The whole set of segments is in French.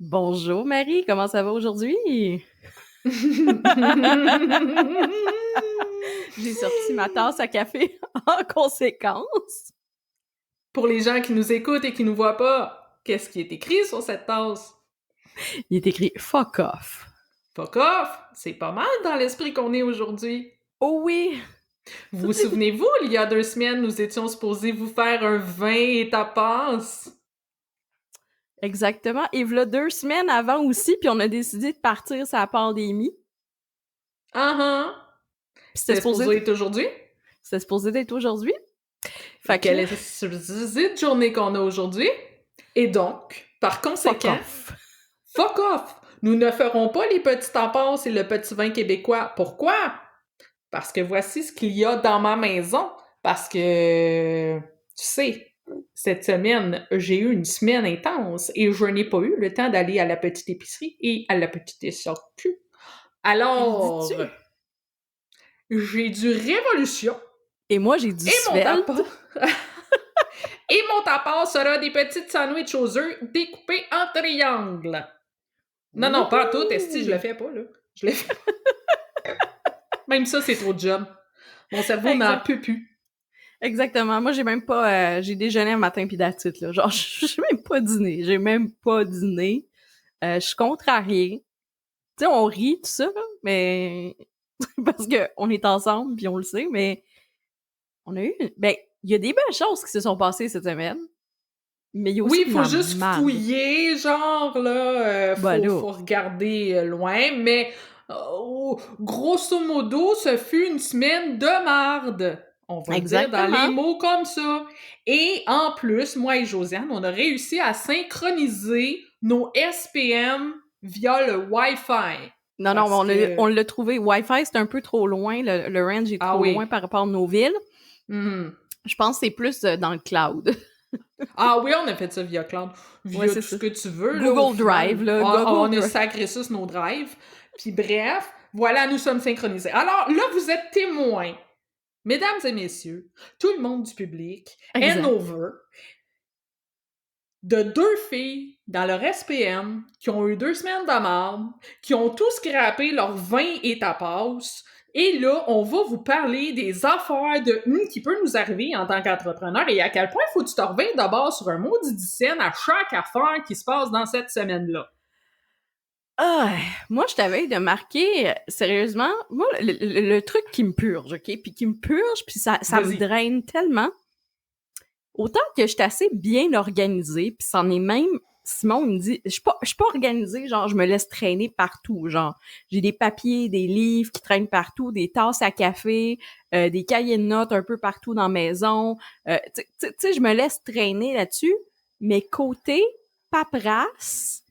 Bonjour Marie, comment ça va aujourd'hui? J'ai sorti ma tasse à café en conséquence. Pour les gens qui nous écoutent et qui nous voient pas, qu'est-ce qui est écrit sur cette tasse? Il est écrit fuck off. Fuck off! C'est pas mal dans l'esprit qu'on est aujourd'hui. Oh oui! Vous vous Toutes les... souvenez-vous, il y a 2 semaines, nous étions supposés vous faire un vin et tapas? Exactement. Et voilà 2 semaines avant aussi, puis on a décidé de partir sur la pandémie. Uh-huh. Puis C'était supposé être aujourd'hui? c'était supposé d'être aujourd'hui. Et Fait que quelle là, est cette journée qu'on a aujourd'hui? Et donc, par fuck conséquent, off. fuck off! Nous ne ferons pas les petits tapas et le petit vin québécois. Pourquoi? Parce que voici ce qu'il y a dans ma maison. Parce que, tu sais, cette semaine, j'ai eu une semaine intense et je n'ai pas eu le temps d'aller à la petite épicerie et à la petite SAQ. Tu le Alors, dis-tu? j'ai du Révolution Et moi, j'ai du et mon svelte. tapas. Et mon tapas sera des petites sandwichs aux œufs découpés en triangles. Non, non, pas tout, esti, je le fais pas, là. Je le fais pas. Même ça, c'est trop de job. Mon cerveau n'en Exact. peut plus. Exactement. Moi, j'ai même pas... j'ai déjeuné un matin pis that's it, là. Genre, j'ai même pas dîné. J'ai même pas dîné. Je suis contrariée. Tu sais, on rit, tout ça, là, mais... parce que on est ensemble, puis on le sait, mais on a eu... Ben, il y a des belles choses qui se sont passées cette semaine, mais il y a Oui, aussi il de faut la juste marde. fouiller, genre, là, Bah là, faut regarder loin, mais grosso modo, ce fut une semaine de marde. On va le dire dans les exactement. mots comme ça. Et en plus, moi et Josiane, on a réussi à synchroniser nos SPM via le Wi-Fi. Non, non, Parce on que... l'a trouvé. Wi-Fi, c'est un peu trop loin. Le range est Ah trop loin oui. par rapport à nos villes. Mhm. Je pense que c'est plus dans le cloud. Ah oui, on a fait ça via cloud. Ouais, Via c'est tout ça. ce que tu veux, là, au Google Drive, final. là. On Google a Drive. sacré ça sur nos drives. Puis bref, voilà, nous sommes synchronisés. Alors là, vous êtes témoins, mesdames et messieurs, tout le monde du public, and Exact. over, de 2 filles dans leur SPM qui ont eu 2 semaines de marde, qui ont tous scrappé leur vin et tapas. Et là, on va vous parler des affaires qui peut nous arriver en tant qu'entrepreneur et à quel point faut que tu te reviennes d'abord sur un maudit dizaine à chaque affaire qui se passe dans cette semaine-là. Ah, moi, je t'avais de marquer, sérieusement, moi, le truc qui me purge, OK? Puis qui me purge, puis ça me Vas-y. draine tellement. Autant que je suis assez bien organisée, puis c'en est même... Simon, il me dit, je suis pas organisée, genre, je me laisse traîner partout, genre, j'ai des papiers, des livres qui traînent partout, des tasses à café, des cahiers de notes un peu partout dans la maison, tu sais, je me laisse traîner là-dessus, mais côté paperasse,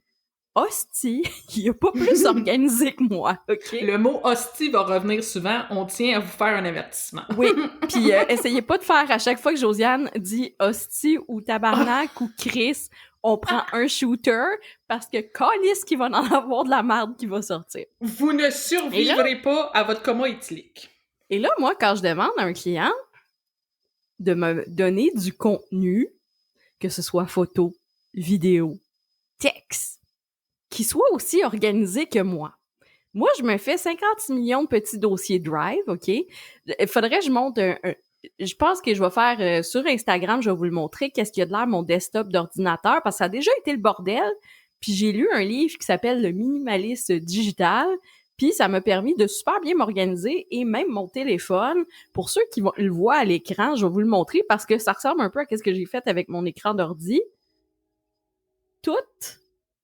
hostie, il y a pas plus organisé que moi, OK? Le mot hostie va revenir souvent. On tient à vous faire un avertissement. Oui, puis essayez pas de faire à chaque fois que Josiane dit hostie ou tabarnak ou Chris, on prend un shooter parce que calisse qu'il va en avoir de la merde qui va sortir. Vous ne Et là, survivrez pas à votre coma éthylique. et là, moi, quand je demande à un client de me donner du contenu, que ce soit photo, vidéo, texte, qui soit aussi organisé que moi. Moi, je me fais 50 millions de petits dossiers Drive, OK? Il faudrait que je monte je pense que je vais faire sur Instagram, je vais vous le montrer, qu'est-ce qu'il y a de l'air mon desktop d'ordinateur, parce que ça a déjà été le bordel. Puis j'ai lu un livre qui s'appelle Le minimaliste digital, puis ça m'a permis de super bien m'organiser et même mon téléphone. Pour ceux qui le voient à l'écran, je vais vous le montrer parce que ça ressemble un peu à ce que j'ai fait avec mon écran d'ordi. Tout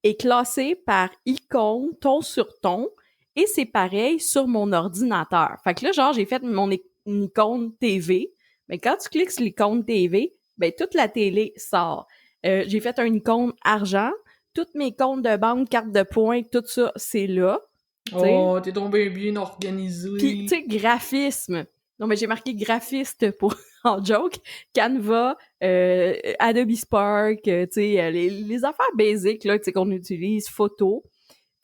est classé par icône, ton sur ton, et c'est pareil sur mon ordinateur. Fait que là, genre, j'ai fait mon icône TV. Mais quand tu cliques sur l'icône TV, ben toute la télé sort. J'ai fait un icône argent. Toutes mes comptes de banque, carte de points, tout ça, c'est là. T'sais. Oh, t'es tombé bien Puis, tu organisé. sais, graphisme. Non, mais j'ai marqué graphiste pour en joke. Canva, Adobe Spark, tu sais, les affaires basiques là, tu sais, qu'on utilise, photo.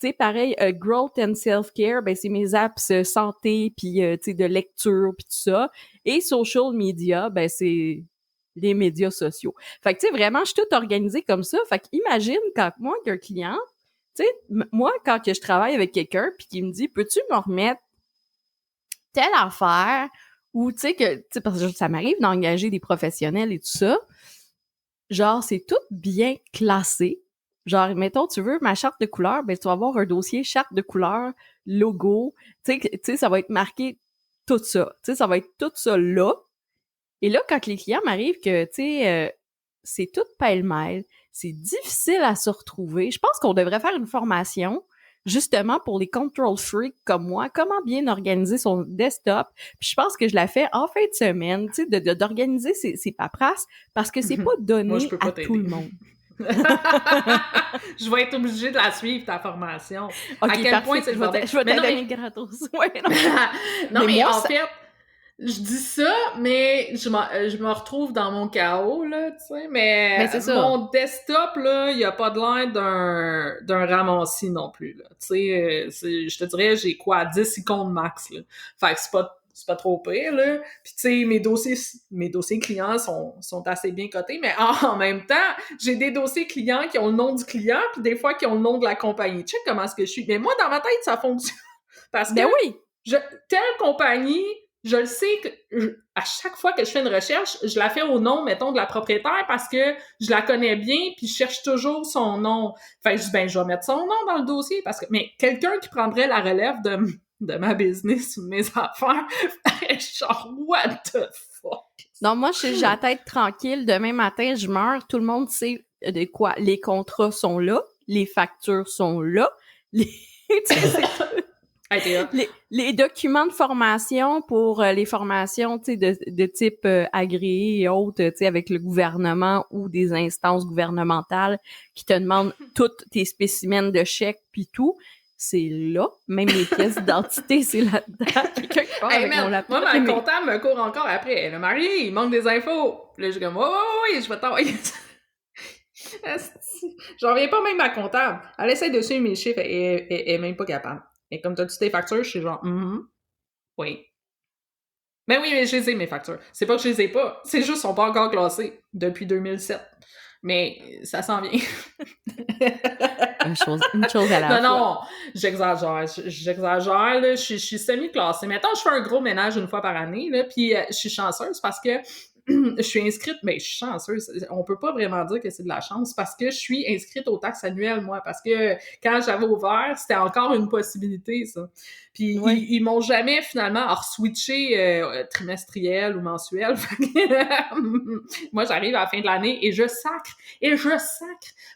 Tu sais, pareil, Growth and Self-Care, ben c'est mes apps santé, puis tu sais, de lecture, puis tout ça. Et social media, ben c'est les médias sociaux. Fait que, tu sais, vraiment, je suis tout organisée comme ça. Fait que imagine quand moi, qu'un client, tu sais, moi, quand que je travaille avec quelqu'un puis qu'il me dit « Peux-tu me remettre telle affaire? » Ou, tu sais, parce que ça m'arrive d'engager des professionnels et tout ça, genre, c'est tout bien classé. Genre, mettons, tu veux ma charte de couleur, ben tu vas avoir un dossier charte de couleur, logo, tu sais, ça va être marqué tout ça. Tu sais, ça va être tout ça là. Et là, quand les clients m'arrivent que, tu sais, c'est tout pêle-mêle, c'est difficile à se retrouver, je pense qu'on devrait faire une formation justement pour les control freaks comme moi, comment bien organiser son desktop. Puis je pense que je la fais en fin de semaine, tu sais, d'organiser ses paperasses parce que c'est pas donné Moi, je peux pas à t'aider. tout le monde. Je vais être obligée de la suivre, ta formation. OK, à quel parfait, point c'est le bordel. je vais Mais te non, donner mais... gratos. Ouais, non. non, mais moi, en fait, je dis ça, mais je me retrouve dans mon chaos, là, tu sais. Mais c'est ça. mon desktop, là, il a pas de l'air d'un ramassis non plus, là. Tu sais, je te dirais, j'ai quoi, 10 icônes max, là. Fait que c'est pas trop pire, là. Puis, tu sais, mes dossiers clients sont assez bien cotés, mais en même temps, j'ai des dossiers clients qui ont le nom du client, puis des fois qui ont le nom de la compagnie. Check comment est-ce que je suis. Mais moi, dans ma tête, ça fonctionne. Parce que oui! telle compagnie, je le sais que à chaque fois que je fais une recherche, je la fais au nom, mettons, de la propriétaire parce que je la connais bien puis je cherche toujours son nom. Fait que je dis, ben, je vais mettre son nom dans le dossier parce que, mais quelqu'un qui prendrait la relève de ma business ou de mes affaires, genre, what the fuck? Non, moi, j'ai la tête tranquille. Demain matin, je meurs. Tout le monde sait de quoi. Les contrats sont là. Les factures sont là. Les documents de formation pour les formations, tu sais, de type agréé et autres, tu sais, avec le gouvernement ou des instances gouvernementales qui te demandent tous tes spécimens de chèques puis tout, c'est là. Même les pièces d'identité, c'est là-dedans. Quelqu'un qui parle avec mon laptop. Moi, ma comptable me court encore après. Le mari, il manque des infos. Puis là, je suis comme, oui, je vais t'envoyer ça. J'en reviens pas même ma comptable. Elle essaie de suivre mes chiffres et elle est même pas capable. Et comme t'as dit tes factures, je suis genre, oui. Mais oui, mais je les ai, mes factures. C'est pas que je les ai pas, c'est juste qu'elles sont pas encore classées depuis 2007. Mais ça s'en vient. une chose à la fois. Non, j'exagère. J'exagère, là. Je suis semi-classée. Mettons, je fais un gros ménage une fois par année, là, puis je suis chanceuse parce que je suis inscrite, mais je suis chanceuse. On peut pas vraiment dire que c'est de la chance parce que je suis inscrite aux taxes annuelles, moi, parce que quand j'avais ouvert, c'était encore une possibilité, ça. Puis ils m'ont jamais finalement re-switché trimestriel ou mensuel. Moi, j'arrive à la fin de l'année et je sacre.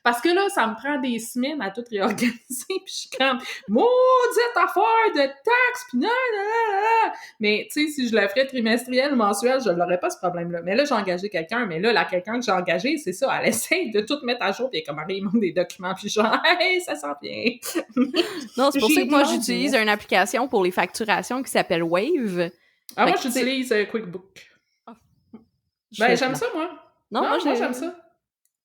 Parce que là, ça me prend des semaines à tout réorganiser, puis je suis comme maudite affaire de taxes, puis non. Mais tu sais, si je le ferais trimestriel ou mensuel, je n'aurais pas ce problème-là. Mais là, j'ai engagé quelqu'un, mais là, la quelqu'un que j'ai engagé, c'est ça, elle essaye de tout mettre à jour, puis comme il manque des documents, puis genre, hey, ça sent bien. Non, c'est pour ça que moi, j'utilise une application pour les facturations qui s'appelle Wave. Ah, moi, j'utilise QuickBook. Ben, j'aime ça, moi. Non, moi j'aime ça.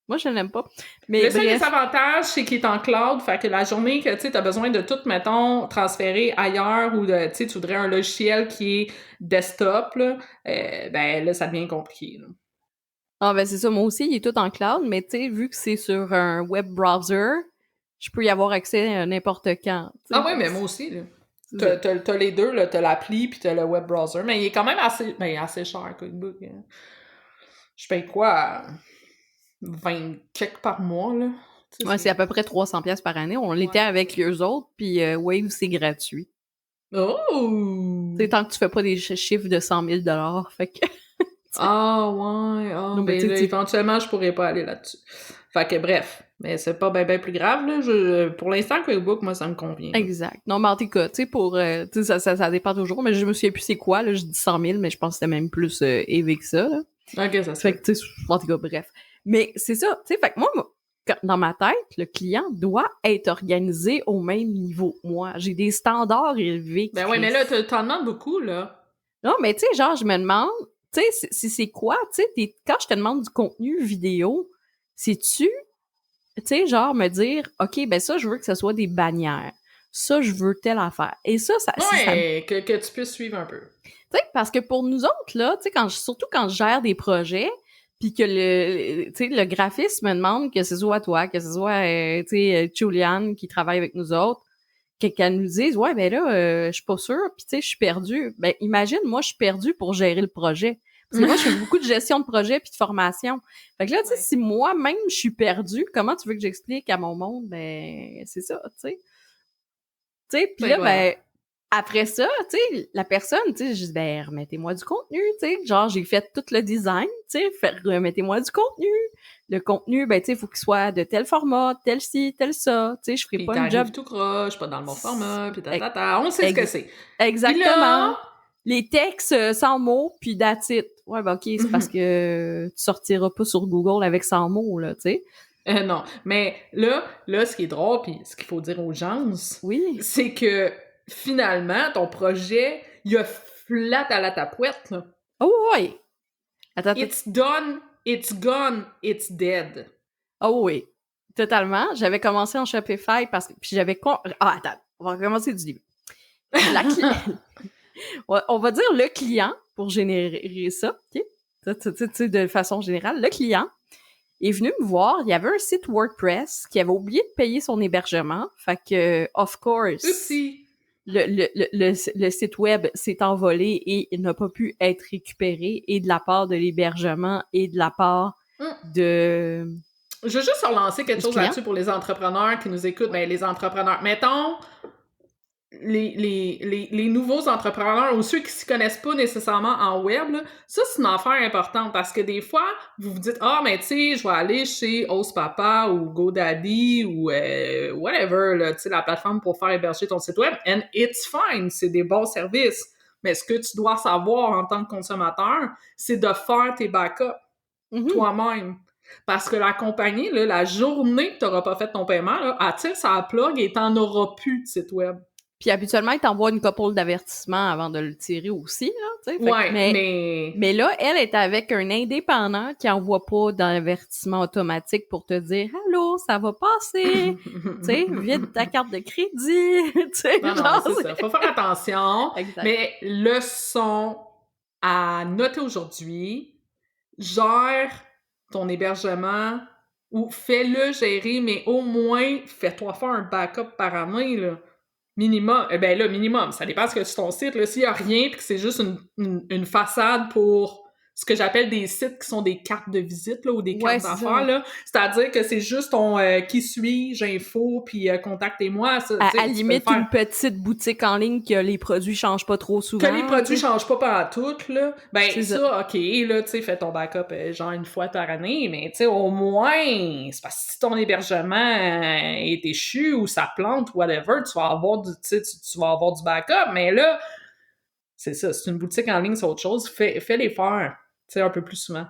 Moi, je l'aime pas. Mais le seul désavantage, c'est qu'il est en cloud, fait que la journée que tu as besoin de tout, mettons, transférer ailleurs ou de, tu voudrais un logiciel qui est desktop, là, ben là, ça devient compliqué. Là. Ah, ben c'est ça. Moi aussi, il est tout en cloud, mais tu sais, vu que c'est sur un web browser, je peux y avoir accès n'importe quand. Ah oui, mais moi aussi, là. T'as les deux, là, t'as l'appli puis t'as le web browser, mais il est quand même assez cher, QuickBook. Hein. Je paye quoi? 20 chèques par mois, là. Ouais, c'est à peu près 300$ par année. On l'était avec eux autres, puis Wave, c'est gratuit. Oh! C'est tant que tu fais pas des chiffres de 100 000 $, fait que... Ah, ouais. Ah, non, mais là, éventuellement, je pourrais pas aller là-dessus. Fait que bref. Mais c'est pas bien plus grave, là. Pour l'instant, QuickBook, moi, ça me convient. Exact. Non, mais en tout cas, tu sais, pour... tu sais, ça dépend toujours, mais je me souviens plus c'est quoi, là. Je dis 100 000, mais je pense que c'était même plus élevé que ça, là. OK, ça se fait. Que, tu sais, en tout cas, bref. Mais c'est ça, tu sais, fait que moi, dans ma tête, le client doit être organisé au même niveau. Moi, j'ai des standards élevés. Ben oui, mais là, t'en demandes beaucoup, là. Non, mais tu sais, genre, je me demande, tu sais, c'est quoi, tu sais, quand je te demande du contenu vidéo, c'est-tu, tu sais, genre, me dire, OK, ben ça, je veux que ce soit des bannières. Ça, je veux telle affaire. Et ça... Ouais, que tu puisses suivre un peu. Tu sais, parce que pour nous autres, là, tu sais, surtout quand je gère des projets, puis que tu sais, le graphiste me demande que ce soit toi, que ce soit, tu sais, Juliane qui travaille avec nous autres, qu'elle nous dise, ouais, ben là, je suis pas sûre, puis tu sais, je suis perdue. Ben, imagine, moi, je suis perdue pour gérer le projet. Parce que moi, je fais beaucoup de gestion de projet puis de formation. Fait que là, tu sais, si moi-même, je suis perdue, comment tu veux que j'explique à mon monde? Ben, c'est ça, tu sais. Tu sais, puis là, ben, après ça, tu sais, la personne, tu sais, je dis, ben, remettez-moi du contenu, tu sais. Genre, j'ai fait tout le design, tu sais, remettez-moi du contenu. Le contenu, ben, tu sais, il faut qu'il soit de tel format, tel ci, tel ça. Tu sais, je ferai pas une job. Tout croche, pas dans le bon format, puis on sait ce que c'est. Exactement. Les textes 100 mots, puis that's it. Ouais, ben, OK, c'est parce que tu sortiras pas sur Google avec 100 mots, là, tu sais. Non, mais là, ce qui est drôle, puis ce qu'il faut dire aux gens, c'est que finalement, ton projet, il a flat à la tapouette, là. Oh, ouais! Attends, it's done, it's gone, it's dead. Oh oui, totalement. J'avais commencé en Shopify parce que... Puis j'avais... attends, on va recommencer du début. On va dire le client, pour générer ça, OK? Tu sais, de façon générale, le client est venu me voir, il y avait un site WordPress qui avait oublié de payer son hébergement. Fait que, of course, Oupsie. Le site web s'est envolé et il n'a pas pu être récupéré, et de la part de l'hébergement et de la part de... Je veux juste relancer quelque chose là-dessus pour les entrepreneurs qui nous écoutent. Ben, les entrepreneurs, mettons, les nouveaux entrepreneurs ou ceux qui s'y connaissent pas nécessairement en web, là, ça, c'est une affaire importante parce que des fois, vous vous dites « Ah, mais tu sais, je vais aller chez Hostpapa ou GoDaddy ou whatever, là, tu sais, la plateforme pour faire héberger ton site web. And it's fine, c'est des bons services. Mais ce que tu dois savoir en tant que consommateur, c'est de faire tes backups toi-même. Parce que la compagnie, là, la journée que tu n'auras pas fait ton paiement, là, elle tire sa plug et tu n'en auras plus de site web. Puis habituellement, il t'envoie une couple d'avertissements avant de le tirer aussi, là, tu sais. Ouais, mais là, elle est avec un indépendant qui envoie pas d'avertissement automatique pour te dire « Allô, ça va passer! » Tu sais, vide ta carte de crédit! Tu sais, non, c'est ça. Faut faire attention. Exact. Mais leçon à noter aujourd'hui, gère ton hébergement ou fais-le gérer, mais au moins, fais-toi faire un backup par année, là. Minimum. Ben là, minimum. Ça dépend ce que c'est ton site. Là, s'il n'y a rien puis que c'est juste une façade pour ce que j'appelle des sites qui sont des cartes de visite là, ou des cartes d'affaires. Là. C'est-à-dire que c'est juste ton qui suis-je, info, puis contactez-moi. Ça, à limite, une petite boutique en ligne que les produits changent pas trop souvent. Que les produits changent pas partout, là. Ben ça, OK, là, tu sais, fais ton backup genre une fois par année, mais tu sais, au moins, c'est parce que si ton hébergement est échu ou ça plante, whatever, tu vas avoir tu vas avoir du backup, mais là, c'est ça, c'est une boutique en ligne, c'est autre chose. Fais-les faire, tu sais, un peu plus souvent.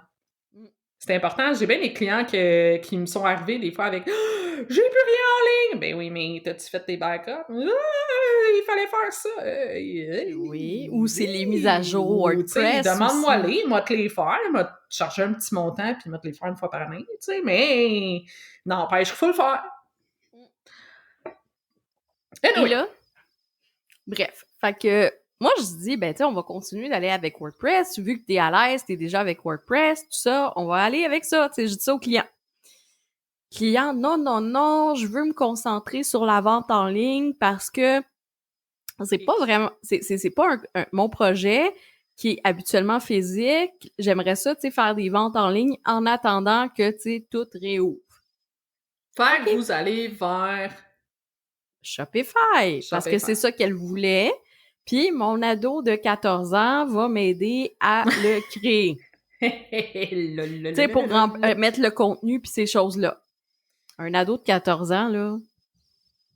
C'est important. J'ai bien des clients qui me sont arrivés des fois avec j'ai plus rien en ligne! Ben oui, mais t'as-tu fait tes backups? Il fallait faire ça! Oui, ou c'est les mises à jour WordPress. Demande-moi-les, moi te les faire, moi te charger un petit montant, puis moi te les faire une fois par année, tu sais, mais n'empêche qu'il faut le faire. Et là, bref, fait que moi, je dis, ben, tu sais, on va continuer d'aller avec WordPress. Vu que t'es à l'aise, t'es déjà avec WordPress, tout ça, on va aller avec ça. Tu sais, je dis ça au client. Client, non, je veux me concentrer sur la vente en ligne parce que c'est pas vraiment, c'est pas mon projet qui est habituellement physique. J'aimerais ça, tu sais, faire des ventes en ligne en attendant que, tu sais, tout réouvre. Fait que vous allez vers Shopify. Parce que c'est ça qu'elle voulait. Puis mon ado de 14 ans va m'aider à le créer. Tu sais, pour mettre le contenu puis ces choses-là. Un ado de 14 ans, là...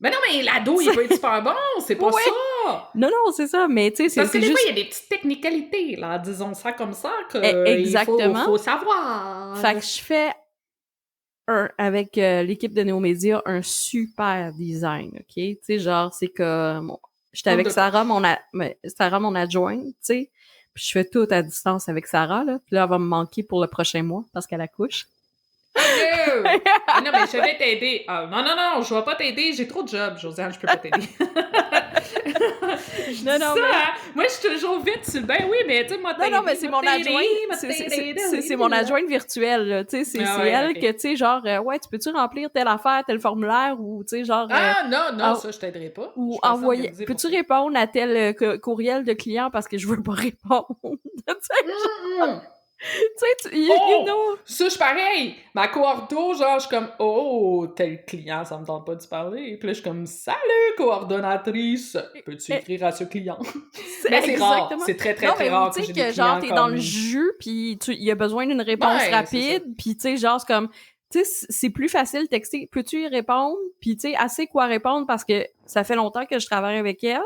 Mais non, mais l'ado, il va être super bon, c'est pas ça! Non, c'est ça, mais tu sais, c'est parce que des juste... fois, il y a des petites technicalités, là, disons ça comme ça, que exactement. Il faut savoir. Fait que je fais avec l'équipe de Néomédia, un super design, OK? Tu sais, genre, c'est comme... J'étais avec Sarah, mon adjointe, tu sais. Puis je fais tout à distance avec Sarah, là. Puis là, elle va me manquer pour le prochain mois parce qu'elle accouche. Non, mais je vais t'aider. Non, je vais pas t'aider. J'ai trop de jobs, Josiane, je peux pas t'aider. Je dis ça, hein? Moi, je suis toujours vite sur le ben oui, mais tu sais, moi, Non, mais c'est mon adjointe. C'est mon adjointe virtuelle, là. Tu sais, c'est elle que, tu sais, genre, ouais, tu peux-tu remplir telle affaire, tel formulaire, ou, tu sais, genre. Non, ça, je t'aiderais pas. Ou envoyer. Peux-tu répondre à tel courriel de client parce que je veux pas répondre? Tu sais, you know. Ça, je suis pareil. Ma coordo, genre, je suis comme, tel client, ça me tente pas de parler. Puis là, je suis comme, salut, coordonnatrice, peux-tu écrire à ce client? Mais c'est rare. C'est très, très, très rare que j'ai des clients. Tu sais que, genre, t'es dans le jus, puis il y a besoin d'une réponse rapide, puis tu sais, genre, c'est comme, tu sais, c'est plus facile de texter, peux-tu y répondre? Puis tu sais, assez quoi répondre parce que ça fait longtemps que je travaille avec elle.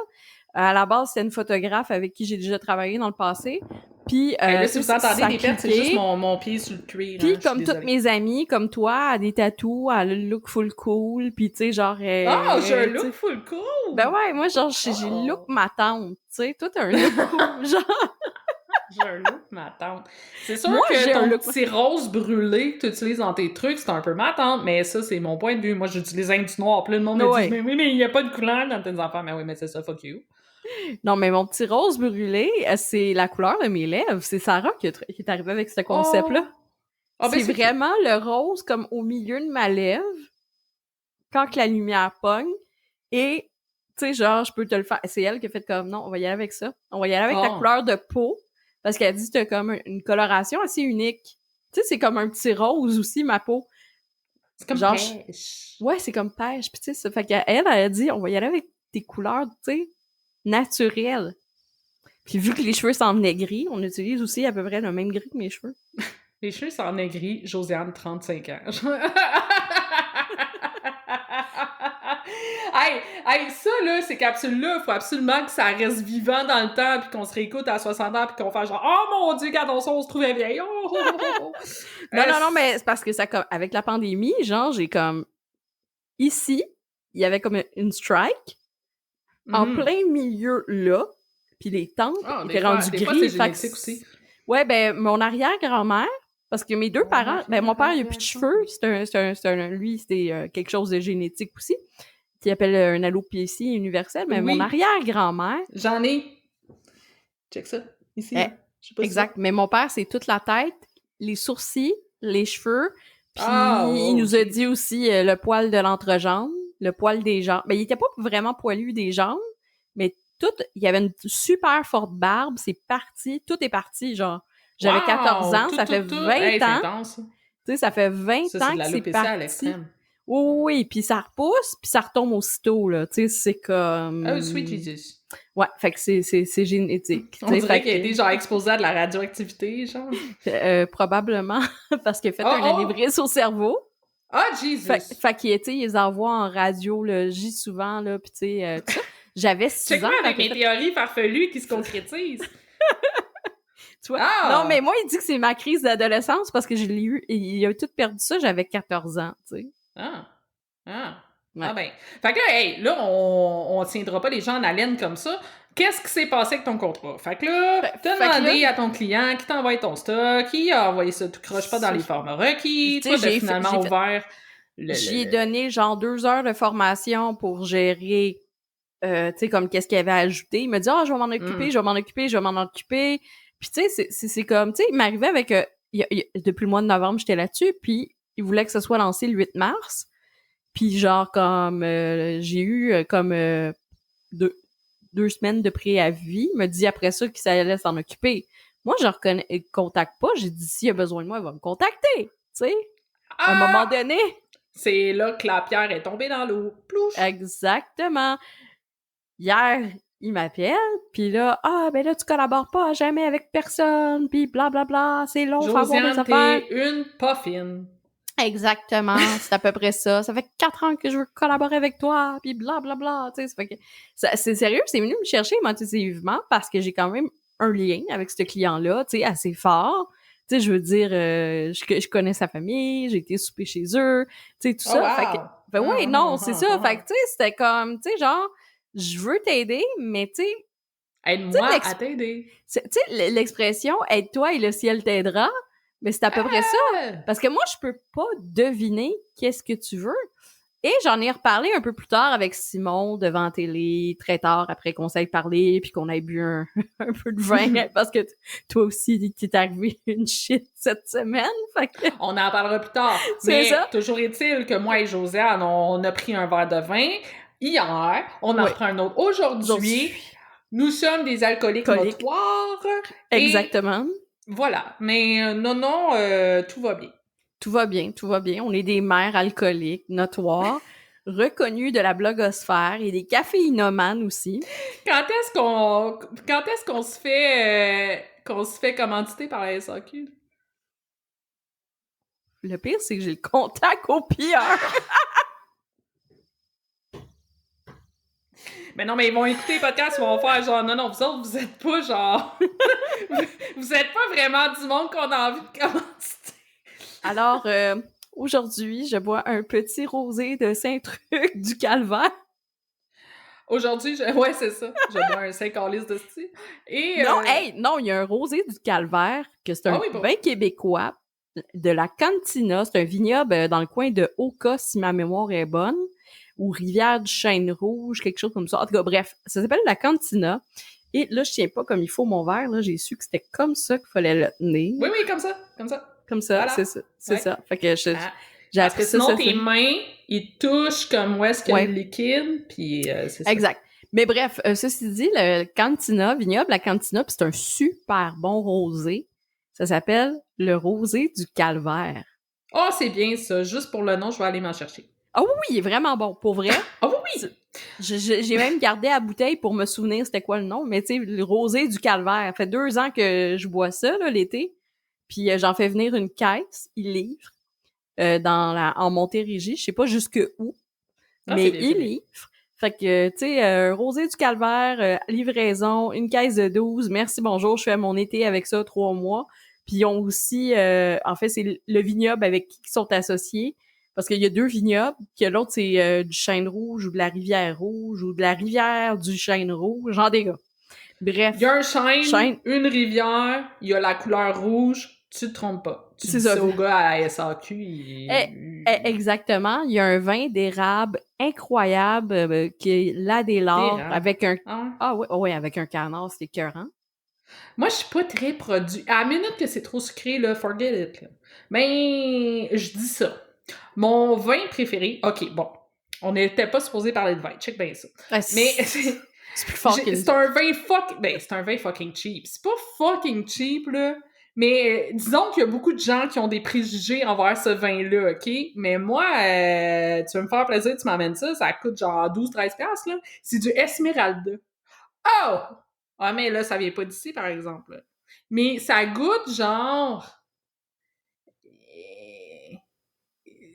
À la base, c'est une photographe avec qui j'ai déjà travaillé dans le passé. Puis, là, si vous entendez des pertes, c'est juste mon pied sur le cuir. Puis, comme toutes mes amies, comme toi, a des tatous, elle a le look full cool, puis tu sais, genre... j'ai un look full cool! Ben ouais, moi, genre, j'ai le look ma tante, tu sais, toi, t'as un look cool, genre... J'ai un look ma tante. C'est sûr que ton petit rose brûlé que tu utilises dans tes trucs, c'est un peu ma tante, mais ça, c'est mon point de vue. Moi, j'utilise un du noir, plein de monde me dit « Mais oui, mais il n'y a pas de couleur dans tes enfants. » Mais oui, mais c'est ça, fuck you. Non, mais mon petit rose brûlé, c'est la couleur de mes lèvres. C'est Sarah qui est arrivée avec ce concept-là. C'est vraiment le rose comme au milieu de ma lèvre, quand que la lumière pogne, et, tu sais, genre, je peux te le faire. C'est elle qui a fait comme, non, on va y aller avec ça. On va y aller avec ta couleur de peau, parce qu'elle dit que t'as comme une coloration assez unique. Tu sais, c'est comme un petit rose aussi, ma peau. C'est comme genre, pêche. Ouais, c'est comme pêche. Puis tu sais, ça fait qu'elle a dit, on va y aller avec tes couleurs, tu sais, naturelles. Puis vu que les cheveux sont gris, on utilise aussi à peu près le même gris que mes cheveux. Les cheveux sont gris, Josiane, 35 ans. hey, ça, là, ces capsules-là, faut absolument que ça reste vivant dans le temps, puis qu'on se réécoute à 60 ans, puis qu'on fasse genre « Oh mon Dieu, quand on se trouvait vieille! Oh! » Non, mais c'est parce que ça, comme, avec la pandémie, genre, j'ai comme... Ici, il y avait comme une strike, en plein milieu, là, puis les tempes étaient rendues gris. Des fois, c'est génétique aussi. Ouais, ben, mon arrière-grand-mère, parce que mes deux parents, ben, mon père, il a plus de cheveux, lui, c'était quelque chose de génétique aussi, qui appelle un alopécie universelle, mais mon arrière-grand-mère... J'en ai. Check ça, ici. Je sais pas exact, mais mon père, c'est toute la tête, les sourcils, les cheveux, puis il nous a dit aussi le poil de l'entrejambe, le poil des jambes. Ben, il était pas vraiment poilu des jambes, mais il y avait une super forte barbe, c'est parti, tout est parti, genre. J'avais 14 ans, ça fait 20 ans. Tu sais, ça fait 20 ans que c'est parti. À l'extrême. Oui, puis ça repousse, puis ça retombe aussitôt, là. Tu sais, c'est comme... Oh, sweet Jesus. Ouais, fait que c'est génétique. On dirait qu'il a été, genre, exposé à de la radioactivité, genre. Probablement, parce qu'il a fait un anévrisme au cerveau. Jesus! Fait qu'il, tu sais, ils envoient en radiologie souvent, là, puis tu sais, tout ça. J'avais 6 ans. Avec mes théories farfelues qui se concrétisent. Tu vois? Non, mais moi, il dit que c'est ma crise d'adolescence parce que je l'ai eu, il a tout perdu ça, j'avais 14 ans, tu sais. Ouais. Ben. Fait que là, hey, là, on tiendra pas les gens en haleine comme ça. Qu'est-ce qui s'est passé avec ton contrat? Fait que là, t'as demandé à ton client qui t'a envoyé ton stock, qui a envoyé ça tout croche pas dans les formats requis, toi, t'as finalement ouvert J'y ai donné genre 2 heures de formation pour gérer, tu sais, comme qu'est-ce qu'il avait ajouté. Il m'a dit, je vais m'en occuper, je vais m'en occuper. Puis tu sais, c'est comme, tu sais, il m'arrivait avec, depuis le mois de novembre, j'étais là-dessus, puis il voulait que ce soit lancé le 8 mars. Puis genre, comme, j'ai eu comme 2 semaines de préavis. Il m'a dit après ça qu'il allait s'en occuper. Moi, je ne contacte pas. J'ai dit, s'il a besoin de moi, il va me contacter. Tu sais, à un moment donné. C'est là que la pierre est tombée dans l'eau. Plouche! Exactement. Hier, il m'appelle, puis là, ben là, tu collabores pas jamais avec personne, puis blablabla, c'est long, faut avoir des affaires. T'es une poffine. Exactement, c'est à peu près ça. Ça fait 4 ans que je veux collaborer avec toi, puis blablabla, tu sais, c'est sérieux, c'est venu me chercher émotivement parce que j'ai quand même un lien avec ce client-là, tu sais, assez fort. Tu sais, je veux dire, je connais sa famille, j'ai été souper chez eux, tu sais, tout ça. Wow. Fait que, c'est ça. Fait que, tu sais, c'était comme, tu sais, genre, je veux t'aider, mais tu sais... Aide-moi à t'aider. Tu sais, l'expression « aide-toi et le ciel t'aidera », mais c'est à peu près ça. Parce que moi, je peux pas deviner qu'est-ce que tu veux. Et j'en ai reparlé un peu plus tard avec Simon devant télé, très tard après qu'on s'ait parlé puis qu'on ait bu un, un peu de vin parce que toi aussi, t'es arrivé une shit cette semaine. Fait que On en parlera plus tard. c'est Mais ça. toujours est-il que moi et Josiane, on a pris un verre de vin hier, on en Oui. reprend un autre aujourd'hui. Nous sommes des alcooliques Alcooliques. notoires. Exactement. Et voilà. Mais non, tout va bien. Tout va bien, tout va bien. On est des mères alcooliques, notoires, reconnues de la blogosphère et des caféinomanes aussi. Quand est-ce qu'on se fait commanditer par la SAQ? Le pire, c'est que j'ai le contact au pire. Mais non, mais ils vont écouter les podcasts, ils vont faire genre, non, vous autres, vous êtes pas genre... vous êtes pas vraiment du monde qu'on a envie de commanditer. Alors, aujourd'hui, je bois un petit rosé de Saint-Truc du Calvaire. Aujourd'hui, ouais, c'est ça. Je bois un 5 calices de style. Et Non, il y a un rosé du Calvaire, que c'est un vin québécois de la Cantina. C'est un vignoble dans le coin de Oka, si ma mémoire est bonne, ou Rivière-du-Chêne-Rouge, quelque chose comme ça. En tout cas, bref, ça s'appelle la Cantina. Et là, je tiens pas comme il faut mon verre. Là, j'ai su que c'était comme ça qu'il fallait le tenir. Oui, comme ça. Comme ça, voilà. c'est ça. C'est ça. Fait que j'ai appris ça. Sinon, tes mains, ils touchent comme où est-ce qu'il y a le liquide, puis c'est ça. Exact. Mais bref, ceci dit, le Cantina, vignoble, la Cantina, puis c'est un super bon rosé. Ça s'appelle le rosé du Calvaire. Oh, c'est bien ça. Juste pour le nom, je vais aller m'en chercher. Ah oui, il est vraiment bon. Pour vrai. Ah oui! J'ai même gardé la bouteille pour me souvenir c'était quoi le nom, mais tu sais, le rosé du Calvaire. Ça fait 2 ans que je bois ça, là, l'été. Puis j'en fais venir une caisse, ils livrent en Montérégie. Je sais pas jusque où, mais ils livrent. Fait que, tu sais, rosé du Calvaire, livraison, une caisse de 12. Merci, bonjour, je fais mon été avec ça 3 mois. Puis ils ont aussi, en fait, c'est le vignoble avec qui ils sont associés. Parce qu'il y a 2 vignobles, que l'autre, c'est du Chêne-Rouge ou de la Rivière-Rouge ou de la Rivière du Chêne-Rouge, genre des gars. Bref. Il y a un chêne, une rivière, il y a la couleur rouge, tu te trompes pas. Tu dis ça au gars à la SAQ. Exactement. Il y a un vin d'érable incroyable qui est l'Adélard avec un... ouais, avec un canard, c'est écœurant. Moi, je suis pas très produit. À la minute que c'est trop sucré, là, forget it. Là. Mais je dis ça. Mon vin préféré... OK, bon. On n'était pas supposé parler de vin. Check bien ça. Mais c'est plus fort c'est un vin c'est un vin fucking cheap. C'est pas fucking cheap, là. Mais disons qu'il y a beaucoup de gens qui ont des préjugés envers ce vin-là, OK? Mais moi, tu veux me faire plaisir, tu m'amènes ça, ça coûte genre 12-13$, là. C'est du Esmeralda. Oh! Ah, mais là, ça vient pas d'ici, par exemple. Mais ça goûte genre...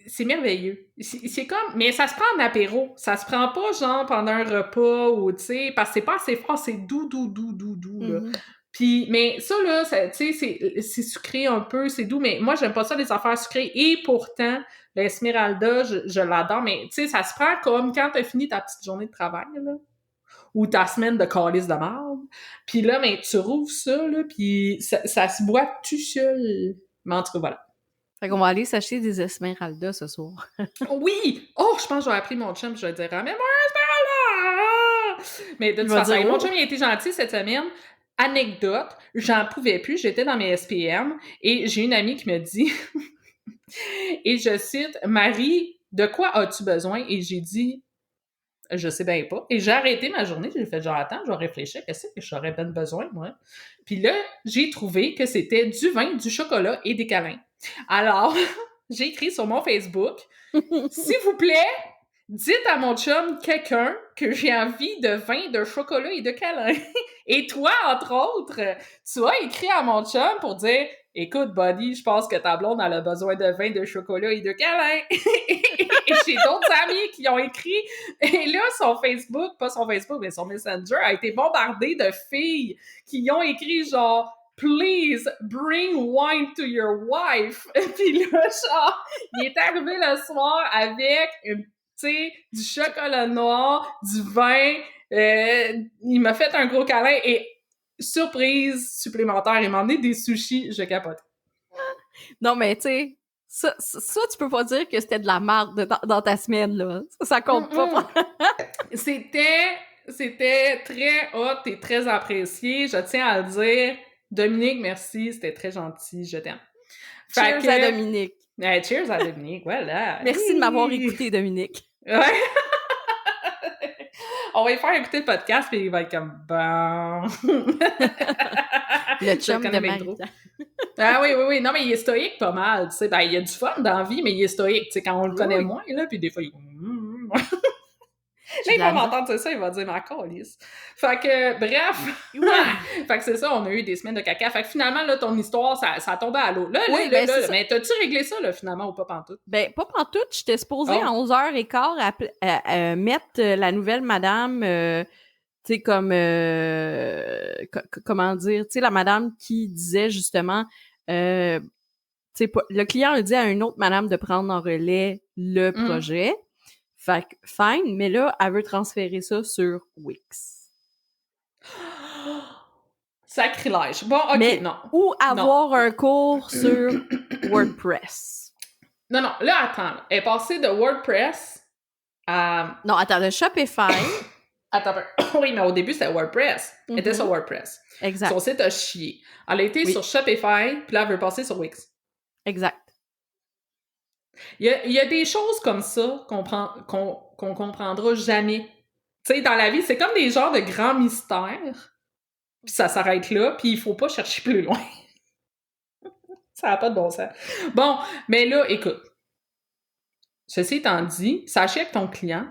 C'est merveilleux. C'est comme... Mais ça se prend en apéro. Ça se prend pas, genre, pendant un repas ou, tu sais, parce que c'est pas assez fort, c'est doux, là. Puis, mais ça, là, tu sais, c'est sucré un peu, c'est doux, mais moi, j'aime pas ça, les affaires sucrées. Et pourtant, l'Esmeralda, je l'adore, mais, tu sais, ça se prend comme quand t'as fini ta petite journée de travail, là. Ou ta semaine de calice de marde. Puis là, ben, tu rouvres ça, là, puis ça se boit tout seul. Mais en tout cas, voilà. Fait qu'on va aller s'acheter des Esmeralda ce soir. Oui! Oh, je pense que j'aurais appris mon chum, je vais dire « Ramène-moi un Esmeralda! » Mais de toute façon, mon chum, il a été gentil cette semaine. Anecdote, j'en pouvais plus, j'étais dans mes SPM, et j'ai une amie qui me dit, et je cite, « Marie, de quoi as-tu besoin? » Et j'ai dit, je sais bien pas. Et j'ai arrêté ma journée, j'ai fait genre, attends, je vais réfléchir, qu'est-ce que j'aurais bien besoin, moi? Puis là, j'ai trouvé que c'était du vin, du chocolat et des câlins. Alors, j'ai écrit sur mon Facebook, s'il vous plaît, dites à mon chum quelqu'un que j'ai envie de vin, de chocolat et de câlins. Et toi, entre autres, tu as écrit à mon chum pour dire, écoute, buddy, je pense que ta blonde elle a besoin de vin, de chocolat et de câlins. Et j'ai d'autres amis qui ont écrit. Et là, son Facebook, pas son Facebook, mais son Messenger a été bombardé de filles qui ont écrit genre, please bring wine to your wife. Puis là, genre, il est arrivé le soir avec du chocolat noir, du vin. Il m'a fait un gros câlin et surprise supplémentaire, il m'a emmené des sushis, je capote. Non, mais tu sais, Ça, tu peux pas dire que c'était de la merde dans ta semaine, là. Ça compte pas. C'était très hot et très apprécié. Je tiens à le dire. Dominique, merci. C'était très gentil. Je t'aime. Cheers à Dominique. Cheers à Dominique, voilà. Merci de m'avoir écouté, Dominique. Ouais. On va lui faire écouter le podcast, puis il va être comme bon. Le chum de Marie. Ah oui. Non, mais il est stoïque pas mal. Tu sais, ben, il y a du fun dans la vie, mais il est stoïque. Tu sais, quand on le connaît moins, là, puis des fois, il là, il va m'entendre ça, il va dire ma calisse. Fait que, bref. Ouais. Fait que c'est ça, on a eu des semaines de caca. Fait que finalement, là, ton histoire, ça a tombé à l'eau. Là, mais t'as-tu réglé ça, là, finalement, ou pas pantoute? Ben, pas pantoute. J'étais supposée à 11h15 à mettre la nouvelle madame, tu sais, comme, comment dire, tu sais, la madame qui disait justement, tu sais, le client a dit à une autre madame de prendre en relais le projet. Fait que, fine, mais là, elle veut transférer ça sur Wix. Sacrilège. Bon, OK, mais, non. Ou avoir un cours sur WordPress. Non, là, attends. Elle est passée de WordPress à... Non, attends, de Shopify. Attends, oui, mais au début, c'était WordPress. Elle était sur WordPress. Exact. Son site a chié. Elle a été sur Shopify, puis là, elle veut passer sur Wix. Exact. Il y a des choses comme ça qu'on comprendra jamais. Tu sais, dans la vie, c'est comme des genres de grands mystères, puis ça s'arrête là, puis il faut pas chercher plus loin. Ça n'a pas de bon sens. Bon, mais là, écoute. Ceci étant dit, sachez avec ton client,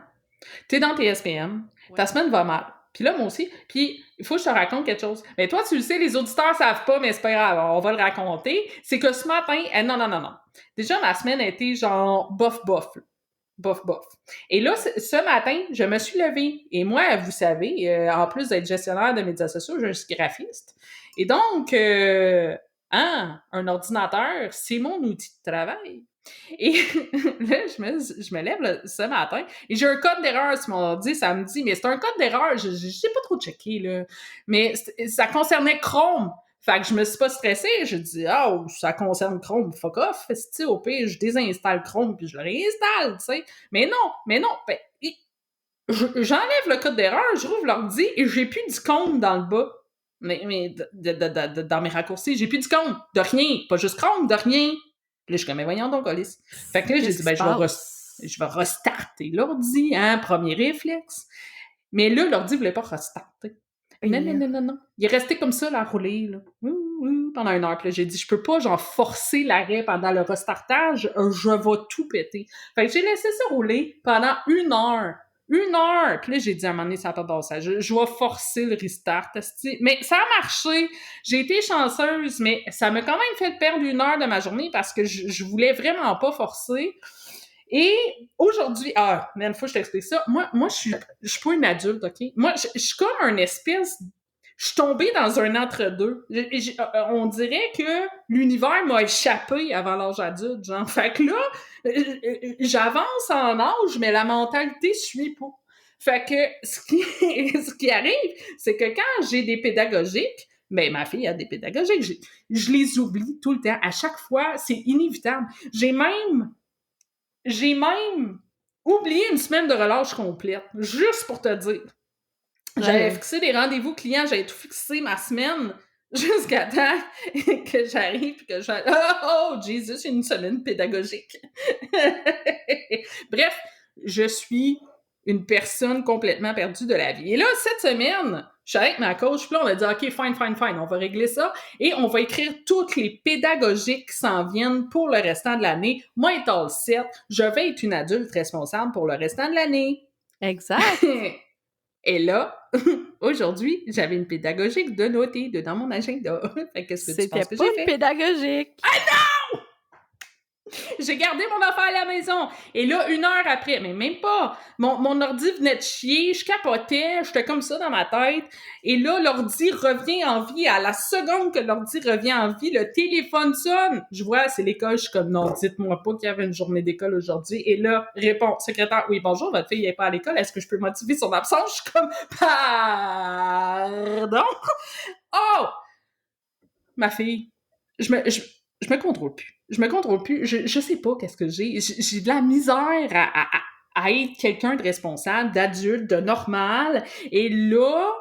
t'es dans tes SPM, ta semaine va mal. Puis là, moi aussi. Puis, il faut que je te raconte quelque chose. Mais toi, tu le sais, les auditeurs savent pas, mais c'est pas grave, on va le raconter. C'est que ce matin, non. Déjà, ma semaine a été genre bof. Et là, ce matin, je me suis levée. Et moi, vous savez, en plus d'être gestionnaire de médias sociaux, je suis graphiste. Et donc, un ordinateur, c'est mon outil de travail. Et là, je me lève là, ce matin et j'ai un code d'erreur sur mon ordi, ça me dit, mais c'est un code d'erreur, je sais pas trop checké, là. Mais ça concernait Chrome. Fait que je me suis pas stressée, je dis, ça concerne Chrome, fuck off, au pire, je désinstalle Chrome puis je le réinstalle, tu sais. Mais non, ben, j'enlève le code d'erreur, je rouvre l'ordi et j'ai plus d'icône dans le bas. Mais dans mes raccourcis, j'ai plus d'icône, de rien, pas juste Chrome, de rien. Puis là, je suis comme, mais voyons donc, Alice. Fait que là, j'ai dit, ben, je vais restarter l'ordi, hein, premier réflexe. Mais là, l'ordi voulait pas restarter. Non. Il est resté comme ça, là, à rouler, là, pendant 1 heure. Puis là, j'ai dit, je peux pas, genre, forcer l'arrêt pendant le restartage, je vais tout péter. Fait que j'ai laissé ça rouler pendant 1 heure. 1 heure! Puis là, j'ai dit, à un moment donné, ça n'a pas de bon sens. Je vais forcer le restart. Mais ça a marché. J'ai été chanceuse, mais ça m'a quand même fait perdre 1 heure de ma journée parce que je voulais vraiment pas forcer. Et aujourd'hui, man, faut que je t'explique ça. Moi, je suis pas une adulte, OK? Moi, je suis comme une espèce... Je suis tombée dans un entre-deux. On dirait que l'univers m'a échappé avant l'âge adulte, genre. Fait que là, j'avance en âge, mais la mentalité suit pas. Fait que ce qui arrive, c'est que quand j'ai des pédagogiques, ben ma fille a des pédagogiques, je les oublie tout le temps. À chaque fois, c'est inévitable. J'ai même oublié une semaine de relâche complète, juste pour te dire. J'avais fixé des rendez-vous clients, j'avais tout fixé ma semaine jusqu'à temps que j'arrive et que je fais « Oh, Jesus, une semaine pédagogique! » Bref, je suis une personne complètement perdue de la vie. Et là, cette semaine, je suis avec ma coach, puis là, on a dit « OK, fine, on va régler ça et on va écrire toutes les pédagogiques qui s'en viennent pour le restant de l'année. Moi, étant le 7, je vais être une adulte responsable pour le restant de l'année. » Exact. Et là, aujourd'hui, j'avais une pédagogique de noter dans mon agenda. Fait qu'est-ce que tu penses que j'ai fait? C'était pas pédagogique. Ah non! J'ai gardé mon affaire à la maison. Et là, 1 heure après, mais même pas, mon ordi venait de chier, je capotais, j'étais comme ça dans ma tête. Et là, l'ordi revient en vie. À la seconde que l'ordi revient en vie, le téléphone sonne. Je vois, c'est l'école, je suis comme, non, dites-moi pas qu'il y avait une journée d'école aujourd'hui. Et là, répond, secrétaire, oui, bonjour, votre fille n'est pas à l'école, est-ce que je peux motiver son absence? Je suis comme, pardon? Oh! Ma fille, je me contrôle plus. je me contrôle plus. Je sais pas qu'est-ce que j'ai. J'ai de la misère à être quelqu'un de responsable, d'adulte, de normal. Et là,